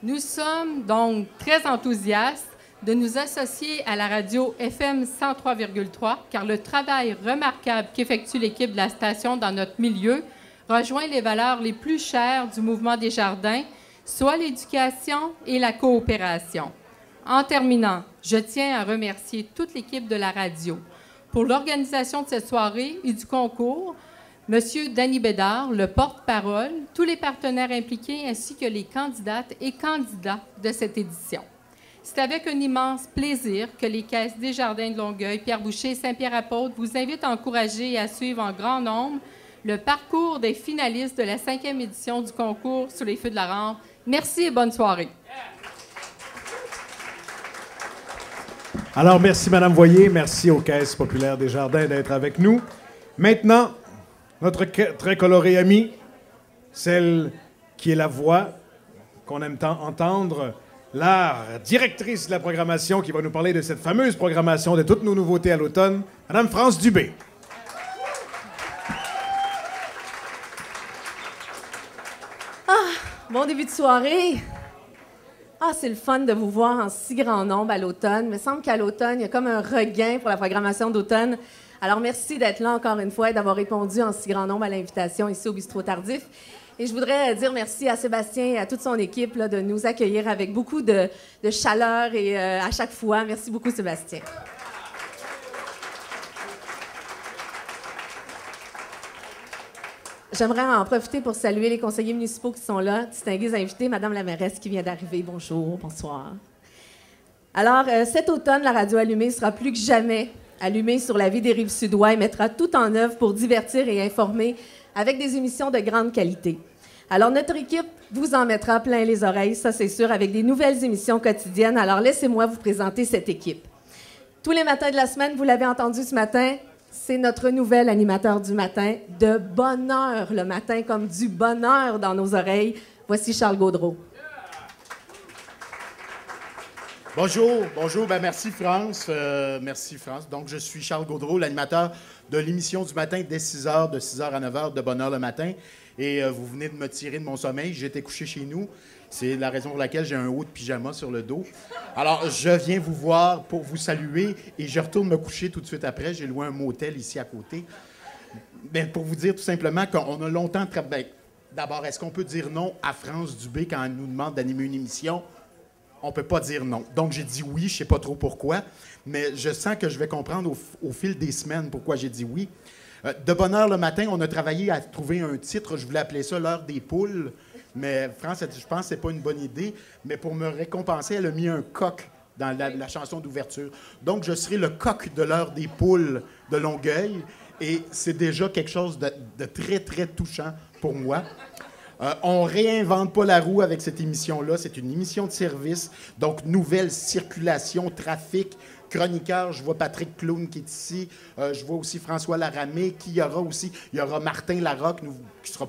S: Nous sommes donc très enthousiastes de nous associer à la radio FM 103,3 car le travail remarquable qu'effectue l'équipe de la station dans notre milieu rejoint les valeurs les plus chères du mouvement Desjardins, soit l'éducation et la coopération. En terminant, je tiens à remercier toute l'équipe de la radio pour l'organisation de cette soirée et du concours, Monsieur Dany Bédard, le porte-parole, tous les partenaires impliqués ainsi que les candidates et candidats de cette édition. C'est avec un immense plaisir que les Caisses Desjardins de Longueuil, Pierre-Boucher et Saint-Pierre-Apôtre vous invitent à encourager et à suivre en grand nombre le parcours des finalistes de la 5e édition du concours Sous les feux de la rampe. Merci et bonne soirée.
P: Alors, merci Mme Voyer, merci aux Caisses populaires Desjardins d'être avec nous. Maintenant, notre très colorée amie, celle qui est la voix qu'on aime tant entendre, la directrice de la programmation qui va nous parler de cette fameuse programmation de toutes nos nouveautés à l'automne, Mme France Dubé.
T: Bon début de soirée. C'est le fun de vous voir en si grand nombre à l'automne. Il me semble qu'à l'automne, il y a comme un regain pour la programmation d'automne. Alors, merci d'être là encore une fois et d'avoir répondu en si grand nombre à l'invitation ici au Bistrot Tardif. Et je voudrais dire merci à Sébastien et à toute son équipe là, de nous accueillir avec beaucoup de chaleur et à chaque fois. Merci beaucoup, Sébastien. J'aimerais en profiter pour saluer les conseillers municipaux qui sont là, distingués invités, Madame la mairesse qui vient d'arriver. Bonjour, bonsoir. Alors, cet automne, la radio allumée sera plus que jamais allumée sur la vie des Rives-Sud-Ouest et mettra tout en œuvre pour divertir et informer avec des émissions de grande qualité. Alors, notre équipe vous en mettra plein les oreilles, ça c'est sûr, avec des nouvelles émissions quotidiennes. Alors, laissez-moi vous présenter cette équipe. Tous les matins de la semaine, vous l'avez entendu ce matin, c'est notre nouvel animateur du matin, de bonne heure le matin, comme du bonheur dans nos oreilles. Voici Charles Gaudreault.
U: Bonjour, bonjour. Ben, merci France. Merci France. Donc, je suis Charles Gaudreault, l'animateur de l'émission du matin dès 6 h, de 6 h à 9 h, de bonne heure le matin. Et vous venez de me tirer de mon sommeil. J'étais couché chez nous. C'est la raison pour laquelle j'ai un haut de pyjama sur le dos. Alors, je viens vous voir pour vous saluer et je retourne me coucher tout de suite après. J'ai loué un motel ici à côté. Ben, pour vous dire tout simplement qu'on a longtemps travaillé. D'abord, est-ce qu'on peut dire non à France Dubé quand elle nous demande d'animer une émission? On peut pas dire non. Donc, j'ai dit oui, je sais pas trop pourquoi, mais je sens que je vais comprendre au fil des semaines pourquoi j'ai dit oui. De bonne heure le matin, on a travaillé à trouver un titre. Je voulais appeler ça l'heure des poules, mais France, je pense que c'est pas une bonne idée. Mais pour me récompenser, elle a mis un coq dans la chanson d'ouverture. Donc, je serai le coq de l'heure des poules de Longueuil. Et c'est déjà quelque chose de très, très touchant pour moi. On réinvente pas la roue avec cette émission-là. C'est une émission de service. Donc, nouvelle circulation, trafic, chroniqueur. Je vois Patrick Clown qui est ici. Je vois aussi François Laramé. Qui y aura aussi? Il y aura Martin Larocque, qui sera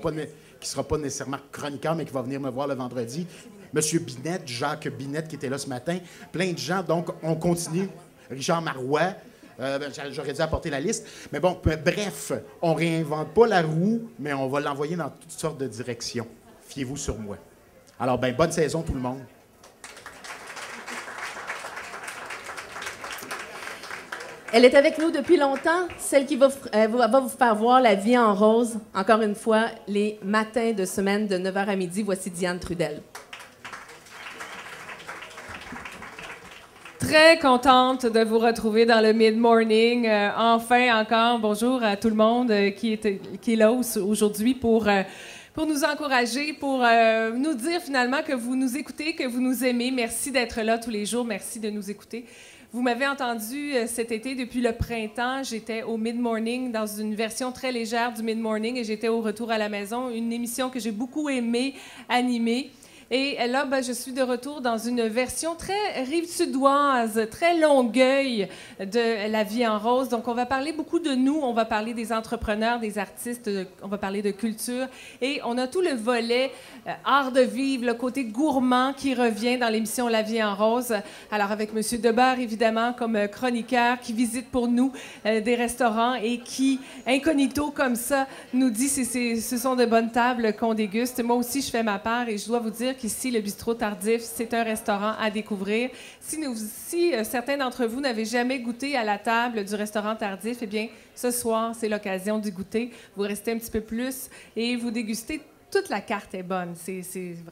U: pas nécessairement chroniqueur, mais qui va venir me voir le vendredi. Monsieur Binette, Jacques Binette, qui était là ce matin. Plein de gens. Donc, on continue. Richard Marois. J'aurais dû apporter la liste. Mais bon, bref, on réinvente pas la roue, mais on va l'envoyer dans toutes sortes de directions. Fiez-vous sur moi. Alors, bonne saison tout le monde.
T: Elle est avec nous depuis longtemps, celle qui va vous faire voir la vie en rose. Encore une fois, les matins de semaine de 9h à midi. Voici Diane Trudel.
C: Très contente de vous retrouver dans le mid-morning. Enfin, encore, bonjour à tout le monde qui est là aujourd'hui pour nous encourager, pour nous dire finalement que vous nous écoutez, que vous nous aimez. Merci d'être là tous les jours. Merci de nous écouter. Vous m'avez entendu cet été, depuis le printemps, j'étais au Mid-Morning, dans une version très légère du Mid-Morning, et j'étais au Retour à la maison, une émission que j'ai beaucoup aimée, animée. Et là, je suis de retour dans une version très rive-sudoise, très Longueuil de La vie en rose. Donc, on va parler beaucoup de nous, on va parler des entrepreneurs, des artistes, on va parler de culture. Et on a tout le volet art de vivre, le côté gourmand qui revient dans l'émission La vie en rose. Alors, avec M. Debar, évidemment, comme chroniqueur, qui visite pour nous des restaurants et qui, incognito comme ça, nous dit si ce sont de bonnes tables qu'on déguste. Moi aussi, je fais ma part et je dois vous dire qu'ici, le Bistrot Tardif, c'est un restaurant à découvrir. Si certains d'entre vous n'avaient jamais goûté à la table du restaurant Tardif, eh bien, ce soir, c'est l'occasion d'y goûter. Vous restez un petit peu plus et vous dégustez. Toute la carte est bonne. C'est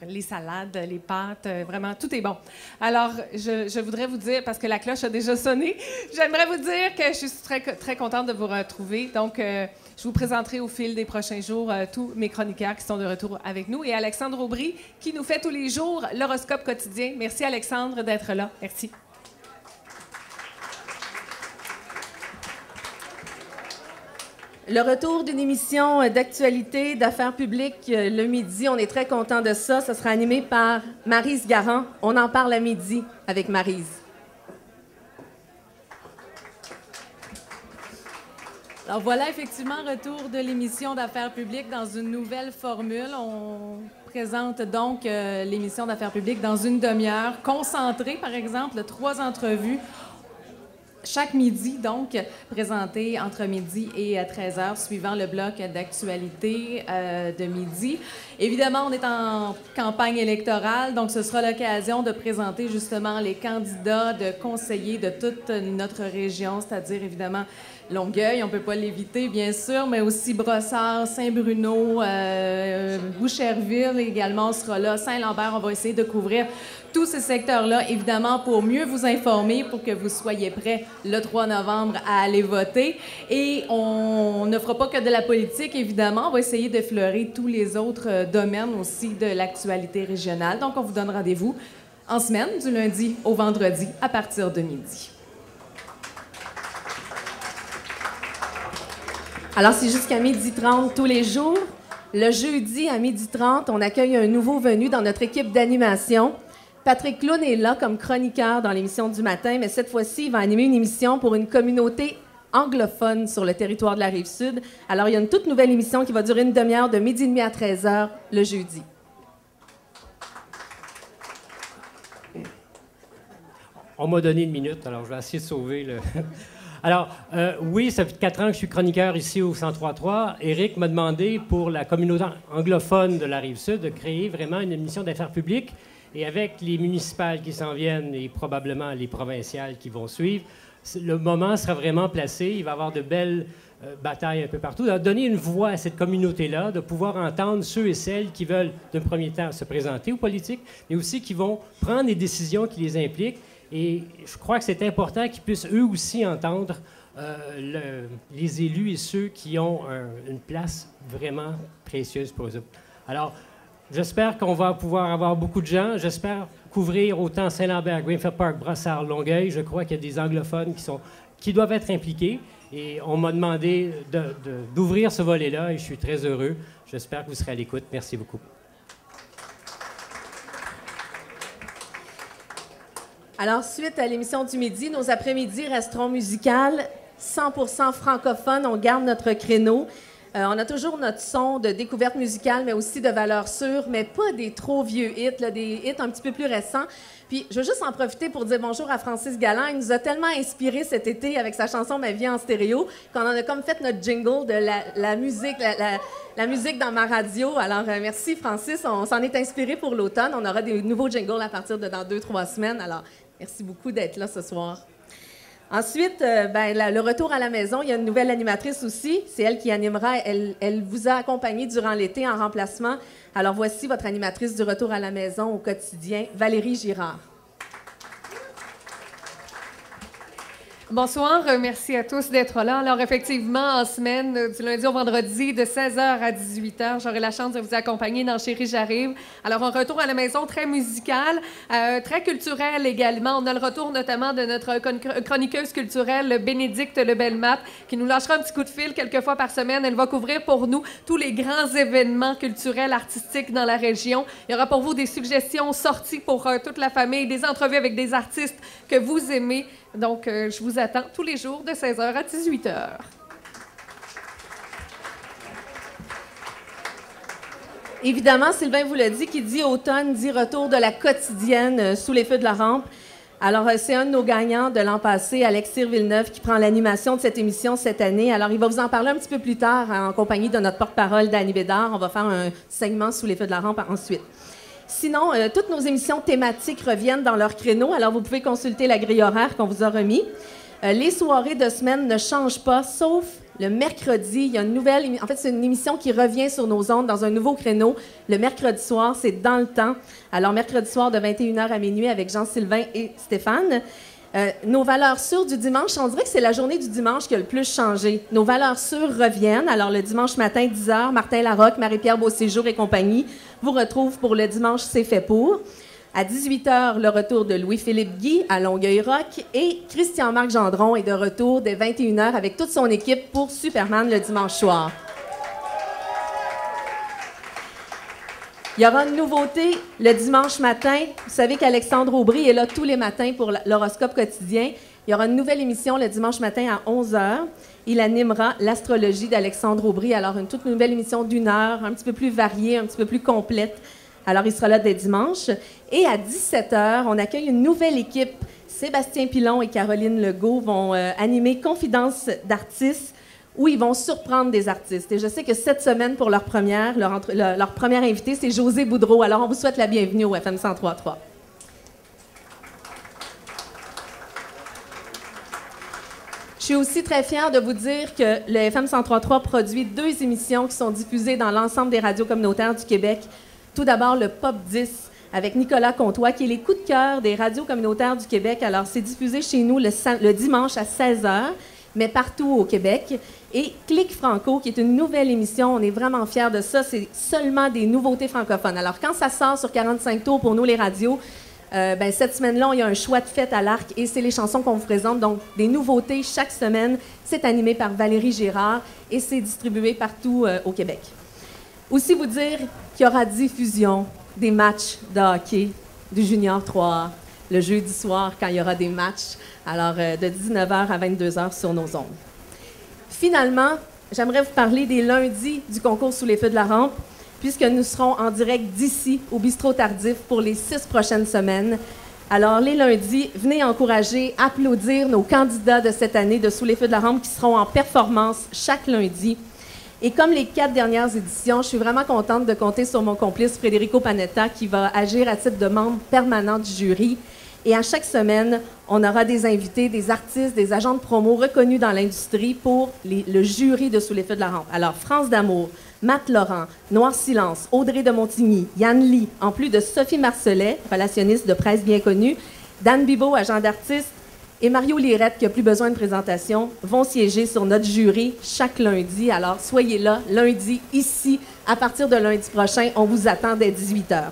C: les salades, les pâtes, vraiment, tout est bon. Alors, je voudrais vous dire, parce que la cloche a déjà sonné, j'aimerais vous dire que je suis très, très contente de vous retrouver. Donc, je vous présenterai au fil des prochains jours tous mes chroniqueurs qui sont de retour avec nous. Et Alexandre Aubry, qui nous fait tous les jours l'horoscope quotidien. Merci, Alexandre, d'être là. Merci.
T: Le retour d'une émission d'actualité, d'affaires publiques le midi. On est très content de ça. Ça sera animé par Maryse Garand. On en parle à midi avec Maryse.
V: Alors voilà, effectivement, retour de l'émission d'affaires publiques dans une nouvelle formule. On présente donc l'émission d'affaires publiques dans une demi-heure, concentrée, par exemple, 3 entrevues. Chaque midi, donc, présenté entre midi et 13h, suivant le bloc d'actualité de midi. Évidemment, on est en campagne électorale, donc ce sera l'occasion de présenter justement les candidats de conseillers de toute notre région, c'est-à-dire évidemment Longueuil, on ne peut pas l'éviter, bien sûr, mais aussi Brossard, Saint-Bruno, Boucherville également sera là, Saint-Lambert, on va essayer de couvrir tous ces secteurs-là, évidemment, pour mieux vous informer, pour que vous soyez prêts le 3 novembre à aller voter. Et on ne fera pas que de la politique, évidemment. On va essayer d'effleurer tous les autres domaines aussi de l'actualité régionale. Donc, on vous donne rendez-vous en semaine, du lundi au vendredi, à partir de midi.
T: Alors, c'est jusqu'à 12h30 tous les jours. Le jeudi, à 12h30, on accueille un nouveau venu dans notre équipe d'animation. Patrick Clown est là comme chroniqueur dans l'émission du matin, mais cette fois-ci, il va animer une émission pour une communauté anglophone sur le territoire de la Rive-Sud. Alors, il y a une toute nouvelle émission qui va durer une demi-heure de 12h30 à 13h le jeudi.
W: On m'a donné 1 minute, alors je vais essayer de sauver le... Alors, oui, ça fait 4 ans que je suis chroniqueur ici au 103.3. Éric m'a demandé, pour la communauté anglophone de la Rive-Sud, de créer vraiment une émission d'affaires publiques. Et avec les municipales qui s'en viennent et probablement les provinciales qui vont suivre, le moment sera vraiment placé. Il va y avoir de belles batailles un peu partout. De donner une voix à cette communauté-là, de pouvoir entendre ceux et celles qui veulent, d'un premier temps, se présenter aux politiques, mais aussi qui vont prendre des décisions qui les impliquent. Et je crois que c'est important qu'ils puissent eux aussi entendre les élus et ceux qui ont une place vraiment précieuse pour eux. Alors, J'espère qu'on va pouvoir avoir beaucoup de gens. J'espère couvrir autant Saint-Lambert, Greenfield Park, Brossard, Longueuil. Je crois qu'il y a des anglophones qui doivent être impliqués. Et on m'a demandé d'ouvrir ce volet-là et je suis très heureux. J'espère que vous serez à l'écoute. Merci beaucoup.
T: Alors, suite à l'émission du midi, nos après-midi resteront musicales, 100% francophones. On garde notre créneau. On a toujours notre son de découverte musicale, mais aussi de valeurs sûres, mais pas des trop vieux hits, là, des hits un petit peu plus récents. Puis, je veux juste en profiter pour dire bonjour à Francis Galland. Il nous a tellement inspiré cet été avec sa chanson « Ma vie en stéréo » qu'on en a comme fait notre jingle de la musique, la musique dans ma radio. Alors, merci Francis. On s'en est inspiré pour l'automne. On aura des nouveaux jingles à partir de dans 2-3 semaines. Alors, merci beaucoup d'être là ce soir. Ensuite, le retour à la maison, il y a une nouvelle animatrice aussi. C'est elle qui animera. Elle vous a accompagné durant l'été en remplacement. Alors, voici votre animatrice du retour à la maison au quotidien, Valérie Girard.
A: Bonsoir, merci à tous d'être là. Alors, effectivement, en semaine, du lundi au vendredi, de 16h à 18h, j'aurai la chance de vous accompagner dans Chérie, j'arrive. Alors, un retour à la maison très musical, très culturel également. On a le retour notamment de notre chroniqueuse culturelle, Bénédicte Lebelmat, qui nous lâchera un petit coup de fil quelques fois par semaine. Elle va couvrir pour nous tous les grands événements culturels, artistiques dans la région. Il y aura pour vous des suggestions sorties pour toute la famille, des entrevues avec des artistes que vous aimez. Donc, je vous attends tous les jours de 16h à 18h.
T: Évidemment, Sylvain vous l'a dit, qui dit automne, dit retour de la quotidienne sous les feux de la rampe. Alors, c'est un de nos gagnants de l'an passé, Alexis Villeneuve, qui prend l'animation de cette émission cette année. Alors, il va vous en parler un petit peu plus tard en compagnie de notre porte-parole, Dany Bédard. On va faire un segment sous les feux de la rampe ensuite. Sinon, toutes nos émissions thématiques reviennent dans leur créneau, alors vous pouvez consulter la grille horaire qu'on vous a remis. Les soirées de semaine ne changent pas, sauf le mercredi. Il y a une nouvelle... En fait, c'est une émission qui revient sur nos ondes dans un nouveau créneau. Le mercredi soir, c'est Dans le temps. Alors, mercredi soir de 21h à minuit avec Jean-Sylvain et Stéphane. Nos valeurs sûres du dimanche, on dirait que c'est la journée du dimanche qui a le plus changé. Nos valeurs sûres reviennent. Alors, le dimanche matin, 10h, Martin Larocque, Marie-Pierre Beauséjour et compagnie vous retrouvent pour le dimanche C'est fait pour. À 18h, le retour de Louis-Philippe Guy à Longueuil-Rock. Et Christian-Marc Gendron est de retour dès 21h avec toute son équipe pour Superman le dimanche soir. Il y aura une nouveauté le dimanche matin. Vous savez qu'Alexandre Aubry est là tous les matins pour l'horoscope quotidien. Il y aura une nouvelle émission le dimanche matin à 11h. Il animera l'astrologie d'Alexandre Aubry. Alors, une toute nouvelle émission d'1 heure, un petit peu plus variée, un petit peu plus complète. Alors, il sera là dès dimanche. Et à 17h, on accueille une nouvelle équipe. Sébastien Pilon et Caroline Legault vont animer Confidences d'artistes, où ils vont surprendre des artistes. Et je sais que cette semaine, pour leur première invité, c'est José Boudreau. Alors, on vous souhaite la bienvenue au FM 103.3. Je suis aussi très fière de vous dire que le FM 103.3 produit 2 émissions qui sont diffusées dans l'ensemble des radios communautaires du Québec. Tout d'abord, le Pop 10 avec Nicolas Comtois, qui est les coups de cœur des radios communautaires du Québec. Alors, c'est diffusé chez nous le dimanche à 16h, mais partout au Québec. Et Clic Franco, qui est une nouvelle émission. On est vraiment fiers de ça. C'est seulement des nouveautés francophones. Alors, quand ça sort sur 45 tours pour nous, les radios, cette semaine-là, il y a un choix de fête à l'arc et c'est les chansons qu'on vous présente. Donc, des nouveautés chaque semaine. C'est animé par Valérie Girard et c'est distribué partout au Québec. Aussi vous dire qu'il y aura diffusion des matchs de hockey du Junior 3A le jeudi soir quand il y aura des matchs. Alors, de 19h à 22h sur nos ondes. Finalement, j'aimerais vous parler des lundis du concours Sous les feux de la rampe, puisque nous serons en direct d'ici, au Bistrot Tardif, pour les 6 prochaines semaines. Alors, les lundis, venez encourager, applaudir nos candidats de cette année de Sous les feux de la rampe qui seront en performance chaque lundi. Et comme les 4 dernières éditions, je suis vraiment contente de compter sur mon complice Frédérico Panetta qui va agir à titre de membre permanent du jury. Et à chaque semaine, on aura des invités, des artistes, des agents de promo reconnus dans l'industrie pour le jury de Sous les feux de la rampe. Alors, France d'Amour, Matt Laurent, Noir Silence, Audrey de Montigny, Yann Lee, en plus de Sophie Marcelet, relationniste de presse bien connue, Dan Bibeau, agent d'artiste, et Mario Lirette, qui n'a plus besoin de présentation, vont siéger sur notre jury chaque lundi. Alors, soyez là, lundi, ici, À partir de lundi prochain, on vous attend dès 18h.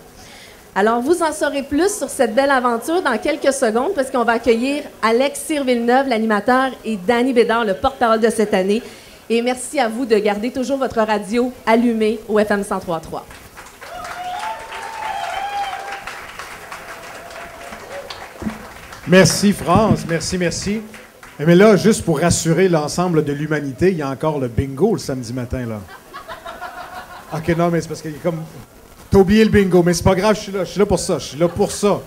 T: Alors, vous en saurez plus sur cette belle aventure dans quelques secondes parce qu'on va accueillir Alex Cyr-Villeneuve, l'animateur, et Danny Bédard, le porte-parole de cette année. Et merci à vous de garder toujours votre radio allumée au FM 103.3.
P: Merci, France. Merci, merci. Mais là, juste pour rassurer l'ensemble de l'humanité, il y a encore le bingo le samedi matin, là. OK, non, mais c'est parce qu'il est comme... T'as oublié le bingo, mais c'est pas grave, je suis là pour ça. Je suis là pour ça.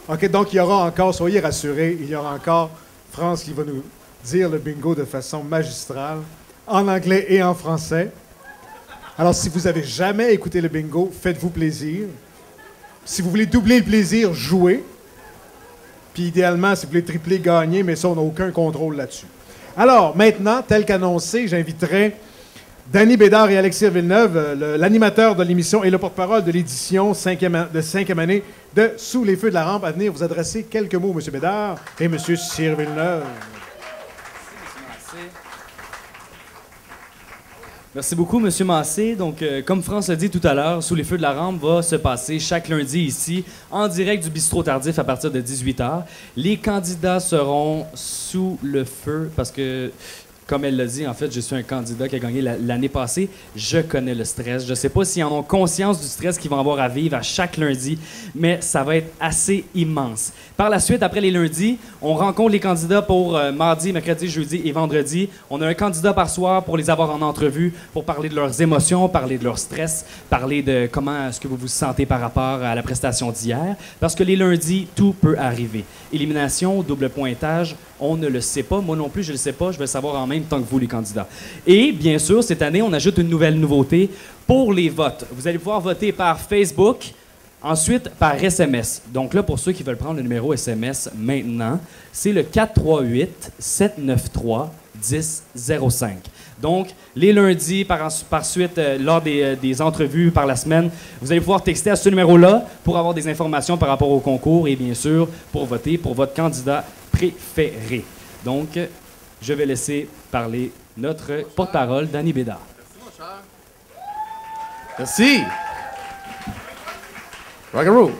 P: OK, donc il y aura encore, soyez rassurés, il y aura encore France qui va nous dire le bingo de façon magistrale, en anglais et en français. Alors, si vous avez jamais écouté le bingo, faites-vous plaisir. Si vous voulez doubler le plaisir, jouez. Puis idéalement, si vous voulez tripler, gagner, mais ça, on n'a aucun contrôle là-dessus. Alors, maintenant, tel qu'annoncé, j'inviterai Danny Bédard et Alex Cyr-Villeneuve, l'animateur de l'émission et le porte-parole de l'édition de 5e année de Sous les feux de la rampe, à venir vous adresser quelques mots, M. Bédard et M. Cyr-Villeneuve.
B: Merci beaucoup, M. Massé. Donc, comme France l'a dit tout à l'heure, Sous les feux de la rampe va se passer chaque lundi ici, en direct du bistrot tardif à partir de 18h. Les candidats seront sous le feu parce que, comme elle l'a dit, en fait, je suis un candidat qui a gagné l'année passée. Je connais le stress. Je ne sais pas s'ils en ont conscience du stress qu'ils vont avoir à vivre à chaque lundi, mais ça va être assez immense. Par la suite, après les lundis, on rencontre les candidats pour mardi, mercredi, jeudi et vendredi. On a un candidat par soir pour les avoir en entrevue, pour parler de leurs émotions, parler de leur stress, parler de comment est-ce que vous vous sentez par rapport à la prestation d'hier. Parce que les lundis, tout peut arriver. Élimination, double pointage, on ne le sait pas. Moi non plus, je ne le sais pas. Je vais le savoir en même temps que vous, les candidats. Et bien sûr, cette année, on ajoute une nouvelle nouveauté pour les votes. Vous allez pouvoir voter par Facebook, ensuite par SMS. Donc là, pour ceux qui veulent prendre le numéro SMS maintenant, c'est le 438-793-1005. Donc, les lundis, par suite, lors des entrevues par la semaine, vous allez pouvoir texter à ce numéro-là pour avoir des informations par rapport au concours et bien sûr, pour voter pour votre candidat préféré. Donc, je vais laisser parler notre porte-parole, Danny Bédard.
D: Merci. Rock'n'roll.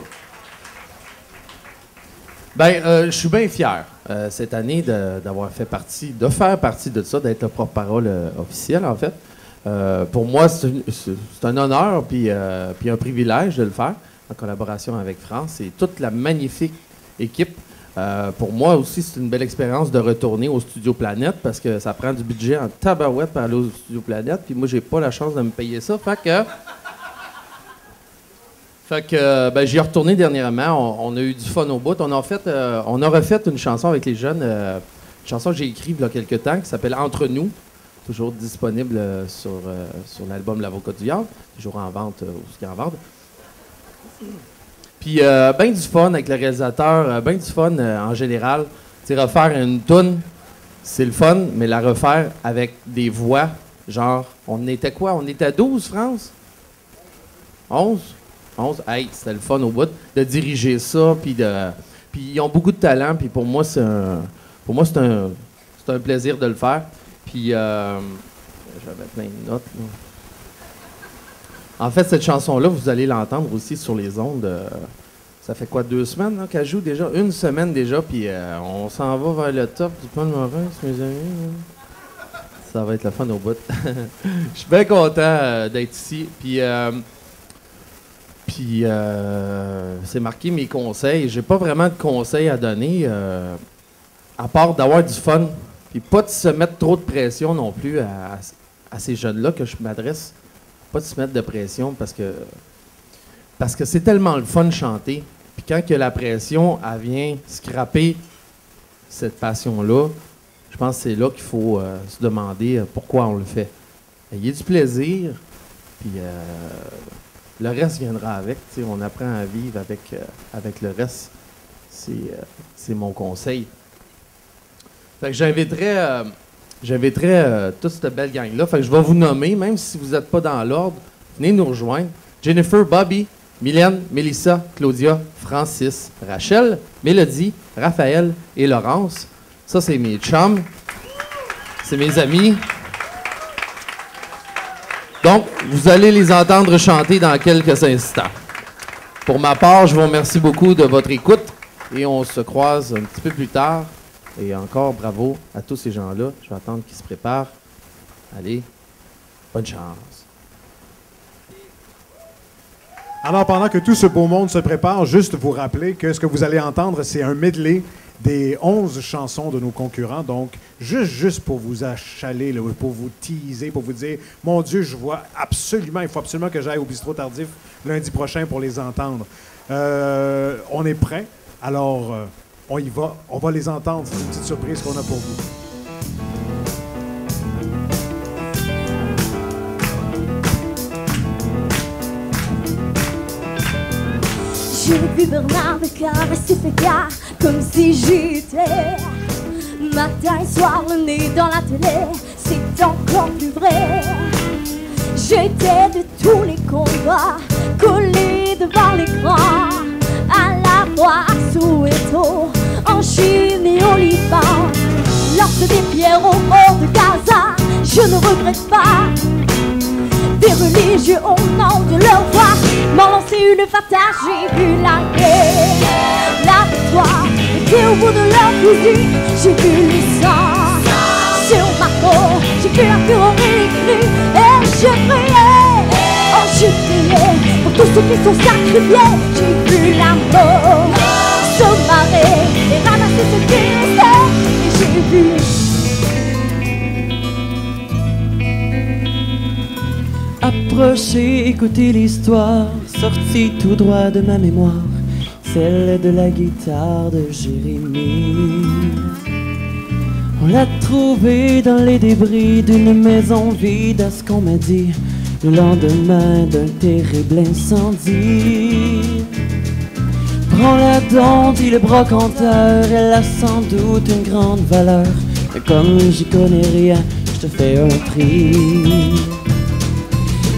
D: Ben, je suis bien fier cette année de faire partie de ça, d'être le porte-parole officiel, en fait. Pour moi, c'est un honneur puis un privilège de le faire en collaboration avec France et toute la magnifique équipe. Pour moi aussi, c'est une belle expérience de retourner au Studio Planète parce que ça prend du budget en tabarouette pour aller au Studio Planète. Puis moi, j'ai pas la chance de me payer ça. Fait que ben, j'y ai retourné dernièrement. On a eu du fun au bout. On a refait une chanson avec les jeunes. Une chanson que j'ai écrite il y a quelques temps qui s'appelle Entre nous. Toujours disponible sur l'album L'Avocat du Diable. Toujours en vente où ce qu'il y a en vente. Puis, ben du fun avec le réalisateur, ben du fun en général. Tu sais, refaire une toune, c'est le fun, mais la refaire avec des voix, genre, on était quoi? On était 12, France? 11? 11? Hey, c'était le fun au bout de diriger ça, puis ils ont beaucoup de talent, puis pour moi, c'est un plaisir de le faire. Puis, j'avais plein de notes, là. En fait, cette chanson-là, vous allez l'entendre aussi sur les ondes. Ça fait quoi, 2 semaines hein, qu'elle joue déjà? 1 semaine déjà, puis on s'en va vers le top du palmarès, mes amis. Ça va être le fun au bout. Je suis bien content d'être ici. Puis c'est marqué mes conseils. J'ai pas vraiment de conseils à donner, à part d'avoir du fun. Puis pas de se mettre trop de pression non plus à ces jeunes-là que je m'adresse. Pas de se mettre de pression parce que c'est tellement le fun de chanter. Puis quand que la pression, elle vient scraper cette passion-là, je pense que c'est là qu'il faut se demander pourquoi on le fait. Ayez du plaisir, puis le reste viendra avec. T'sais, on apprend à vivre avec le reste. C'est mon conseil. Fait que j'inviterais toute cette belle gang-là. Fait que je vais vous nommer, même si vous n'êtes pas dans l'ordre, venez nous rejoindre. Jennifer, Bobby, Mylène, Mélissa, Claudia, Francis, Rachel, Mélodie, Raphaël et Laurence. Ça, c'est mes chums. C'est mes amis. Donc, vous allez les entendre chanter dans quelques instants. Pour ma part, je vous remercie beaucoup de votre écoute et on se croise un petit peu plus tard. Et encore bravo à tous ces gens-là. Je vais attendre qu'ils se préparent. Allez, bonne chance.
P: Alors, pendant que tout ce beau monde se prépare, juste vous rappeler que ce que vous allez entendre, c'est un medley des 11 chansons de nos concurrents. Donc, juste pour vous achaler, là, pour vous teaser, pour vous dire, mon Dieu, je vois absolument, il faut absolument que j'aille au Bistrot Tardif lundi prochain pour les entendre. On est prêts, alors on y va, on va les entendre. C'est une petite surprise qu'on a pour vous.
E: J'ai vu Bernard me caresser Péka comme si j'étais matin et soir le nez dans la télé, c'est encore plus vrai. J'étais de tous les combats collés devant l'écran, à la fois à Soweto, en Chine et au Liban. Lance des pierres au bord de Gaza, je ne regrette pas. Des religieux au nom de leur foi m'ont lancé une fatale, j'ai vu la guerre, la victoire était au bout de leur fusil. J'ai vu le sang sur ma peau, j'ai vu la fureur et les cris, et j'ai prié, oh j'ai prié pour tous ceux qui sont sacrifiés. J'ai vu la mort se marrer et ramasser ce qui restait, et j'ai vu
F: approcher, écouter l'histoire sortie tout droit de ma mémoire, celle de la guitare de Jérémie. On l'a trouvée dans les débris d'une maison vide, à ce qu'on m'a dit, le lendemain d'un terrible incendie. Prends-la donc, dit le brocanteur, elle a sans doute une grande valeur, mais comme j'y connais rien, je te fais un prix.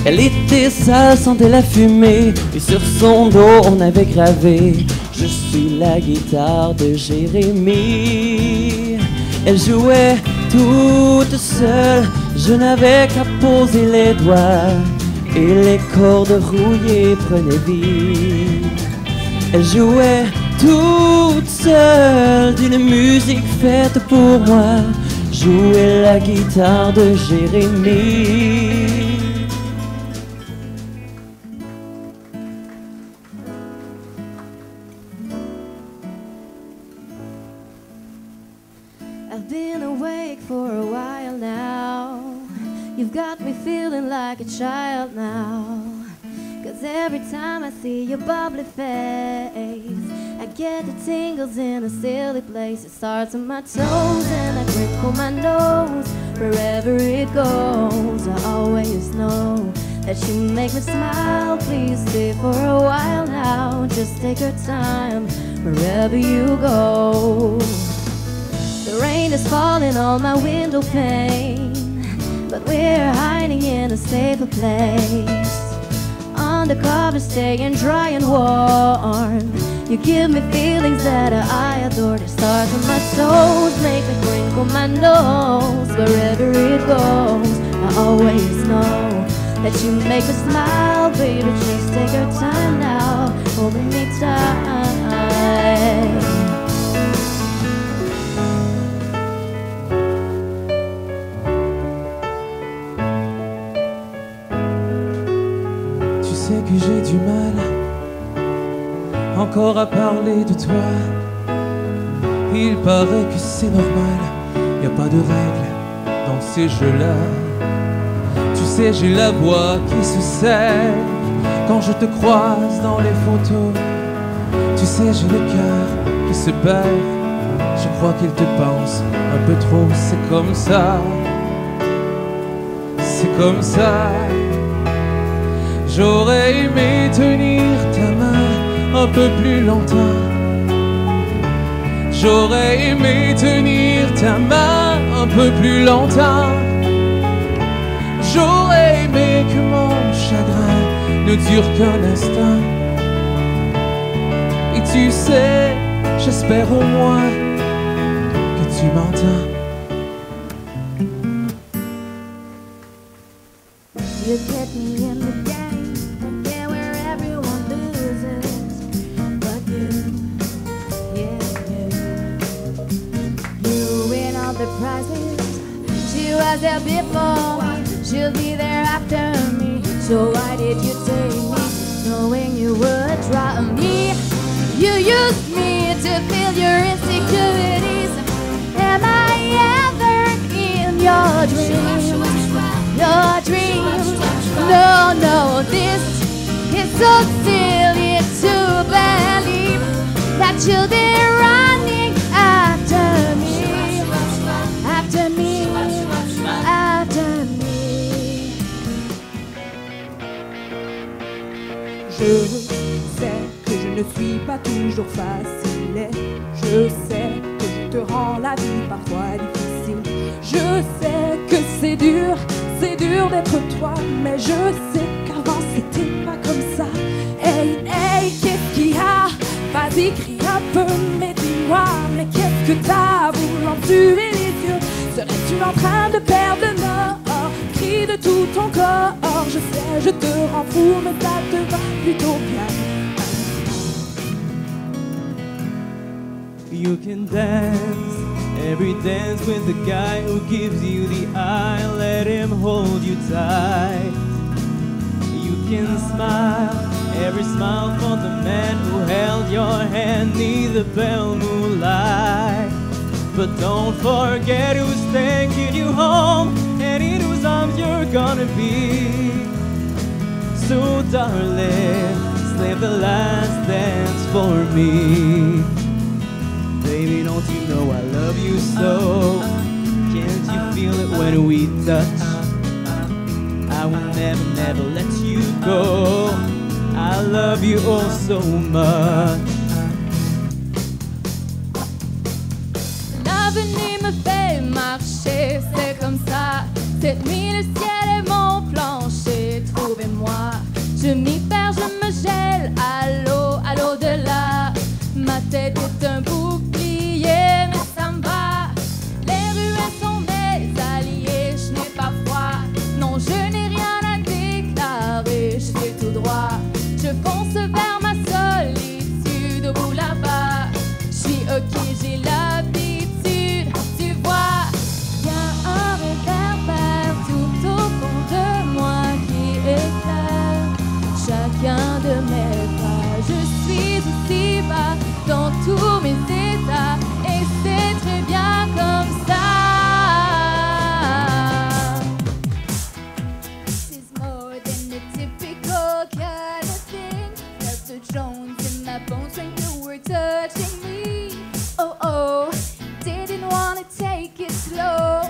F: Elle était sale, sentait la fumée, et sur son dos on avait gravé « Je suis la guitare de Jérémie ». Elle jouait toute seule, je n'avais qu'à poser les doigts, et les cordes rouillées prenaient vie. Elle jouait toute seule d'une musique faite pour moi, jouait la guitare de Jérémie.
E: I've been awake for a while now. You've got me feeling like a child now. 'Cause every time I see your bubbly face, I get the tingles in a silly place. It starts on my toes and I crinkle my nose. Wherever it goes, I always know that you make me smile. Please stay for a while now. Just take your time wherever you go. The rain is falling on my window pane, but we're hiding in a safer place. Undercover, staying dry and warm. You give me feelings that I adore. The stars on my toes make me crinkle my nose. Wherever it goes, I always know that you make me smile, baby. Just take your time now, holding me tight.
F: Tu sais que j'ai du mal encore à parler de toi. Il paraît que c'est normal, y a pas de règles dans ces jeux-là. Tu sais, j'ai la voix qui se serre quand je te croise dans les photos. Tu sais, j'ai le cœur qui se bat. Je crois qu'il te pense un peu trop. C'est comme ça, c'est comme ça. J'aurais aimé tenir ta main un peu plus longtemps. J'aurais aimé tenir ta main un peu plus longtemps. J'aurais aimé que mon chagrin ne dure qu'un instant. Et tu sais, j'espère au moins que tu m'entends.
E: You count the prices. She was there before, she'll be there after me. So why did you take me, knowing you would drop me? You used me to fill your insecurities. Am I ever in your dreams? Your dreams? No, no, this is so silly to believe that you'll be running after me, after me, after me.
G: Je sais que je ne suis pas toujours facile. Je sais que je te rends la vie parfois difficile. Je sais que c'est dur d'être toi, mais je sais qu'avant c'était pas comme ça. Hey, hey, qu'est-ce qu'il y a? Vas-y, crie un peu, mais dis-moi, mais qu'est-ce que t'as? Voulant tuer les yeux, serais-tu en train de perdre le nord? Crie de tout ton corps, je sais, je te rends fou, mais ça te va plutôt bien.
F: You can dance, every dance with the guy who gives you the eye. Let him hold you tight. You can smile, every smile for the man who held your hand neath the pale moonlight. But don't forget who's taking you home and in whose arms you're gonna be. So darling, save the last dance for me. Baby, don't you know I love you so? Can't you feel it when we touch? I will never, never let you go. I love you oh so much.
E: L'avenir me fait marcher, c'est comme ça. Cette nuit, le ciel est mon plancher. Trouvez-moi, je m'y perds, je me gèle à l'au-delà. Ma tête est un bouclier, mais ça me va. Les ruelles sont mes alliés, je n'ai pas froid. Non, je n'ai rien à déclarer, je vais tout droit. Je fonce vers ma solitude au bout là-bas. Je suis ok, j'ai l'habitude, tu vois. Y'a un réverbère tout au fond de moi qui éclaire chacun de mes pas. Je suis aussi bas dans tous mes états et c'est très bien comme ça. This is more than a typical kind of thing. Felt the Jones in my bones when you were touching me. Oh oh, didn't wanna take it slow.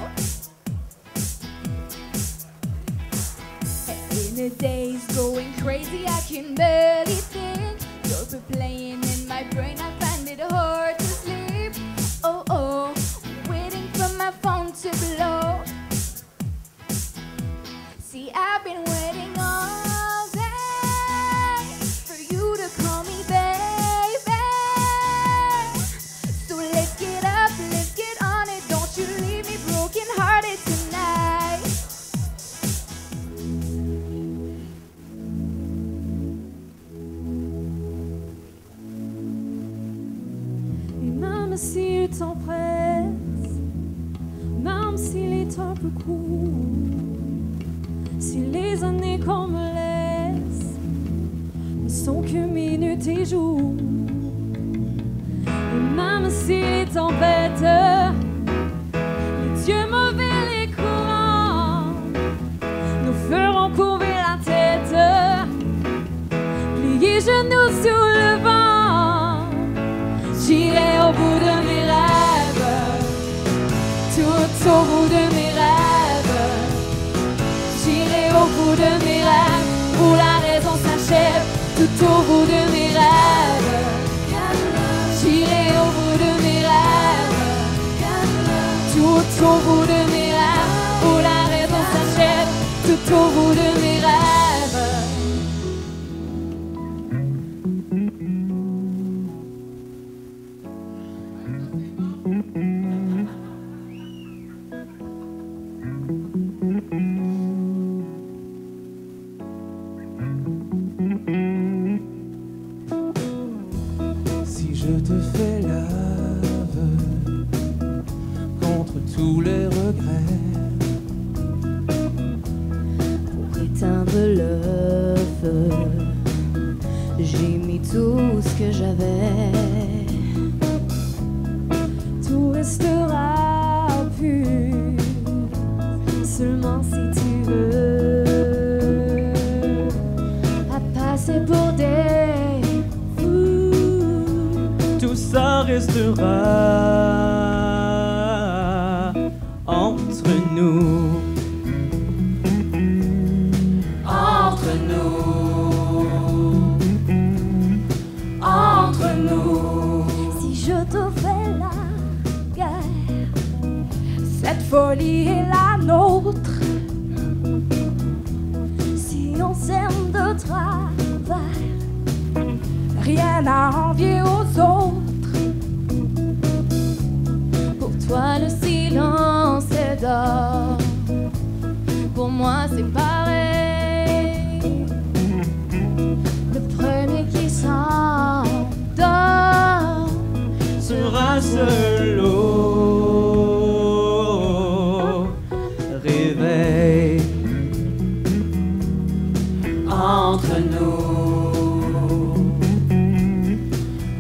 E: In the days going crazy, I can barely think. You're replaying in my brain, I find it hard to sleep. Oh oh, waiting for my phone to blow. See, I've been waiting all day for you to call me baby. So let's get up, let's get on it. Don't you leave me broken hearted tonight.
G: Même s'il t'empresse, même s'il est un peu court, si les années qu'on me laisse ne sont que minutes et jours, et même si les tempêtes, les dieux mauvais, les courants nous feront courber la tête, plier genoux sous le vent. J'irai au bout de mes rêves, tout au bout de mes rêves. J'irai au bout de mes rêves, où la raison s'achève, tout au bout de mes rêves. J'irai au bout de mes rêves, tout au bout de mes rêves, où la raison s'achève, tout au bout de mes rêves.
F: Si je te fais lave contre tout tous les regrets.
E: Pour éteindre le feu, j'ai mis tout ce que j'avais. Tout restera pur, seulement si tu veux. À passer pour des fous,
F: Tout ça restera entre nous.
H: Entre nous, entre nous.
E: si je te fais la guerre, cette folie est la nôtre. Si on s'aime de travers, rien à envier aux autres. Pour toi le silence est d'or, pour moi c'est pareil. Le premier qui s'endort
F: Sera seul au réveil.
H: Entre nous,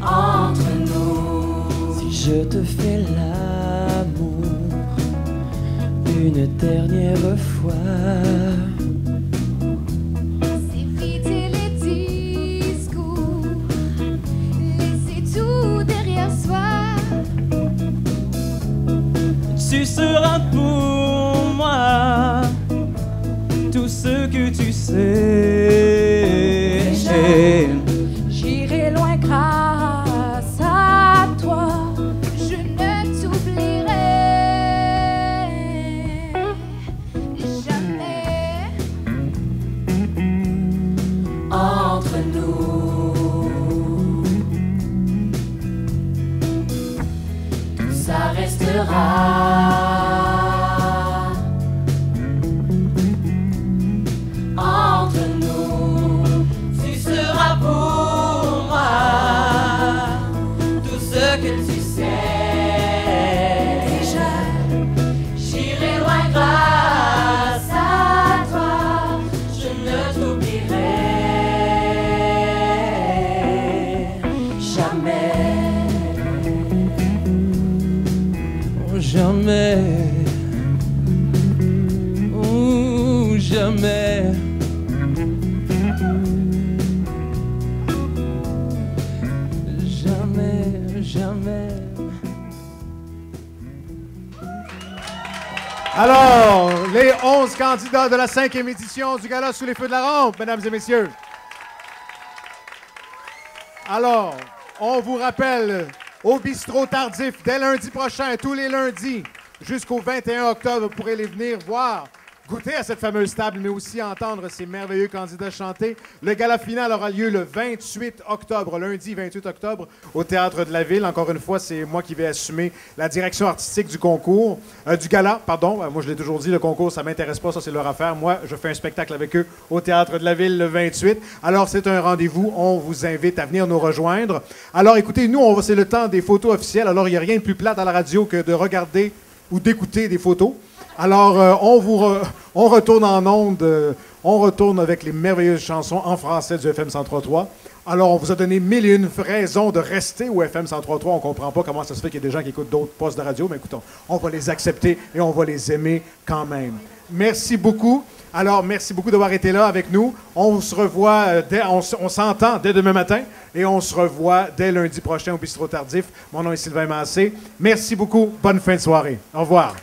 H: entre nous.
F: Si je te fais l'amour une dernière fois,
E: éviter les discours, laisser tout derrière soi.
F: tu seras pour moi tout ce que tu sais.
E: J'irai loin grâce à toi, je ne t'oublierai jamais.
H: Entre nous, tout ça restera. Entre nous, tu seras pour moi tout ce que tu sais. J'irai loin grâce à toi, je ne t'oublierai jamais.
F: Jamais, oh, jamais. Jamais, jamais.
P: Alors, les 11 candidats de la 5e édition du Gala Sous les feux de la rampe, mesdames et messieurs. Alors, on vous rappelle, au Bistrot Tardif, dès lundi prochain, tous les lundis, jusqu'au 21 octobre, vous pourrez les venir voir, goûter à cette fameuse table, mais aussi entendre ces merveilleux candidats chanter. Le gala final aura lieu le 28 octobre, lundi 28 octobre, au Théâtre de la Ville. Encore une fois, c'est moi qui vais assumer la direction artistique du concours, du gala, pardon. Moi, je l'ai toujours dit, le concours, ça m'intéresse pas, ça, c'est leur affaire. Moi, je fais un spectacle avec eux au Théâtre de la Ville le 28. Alors, c'est un rendez-vous. On vous invite à venir nous rejoindre. Alors, écoutez, nous, c'est le temps des photos officielles. Alors, il n'y a rien de plus plate à la radio que de regarder ou d'écouter des photos. Alors, on retourne en ondes, on retourne avec les merveilleuses chansons en français du FM 103.3. Alors, on vous a donné 1001 raisons de rester au FM 103.3. On ne comprend pas comment ça se fait qu'il y a des gens qui écoutent d'autres postes de radio, mais écoutons, on va les accepter et on va les aimer quand même. Merci beaucoup. Alors, merci beaucoup d'avoir été là avec nous. On se revoit, on s'entend dès demain matin et on se revoit dès lundi prochain au Bistrot Tardif. Mon nom est Sylvain Massé. Merci beaucoup. Bonne fin de soirée. Au revoir.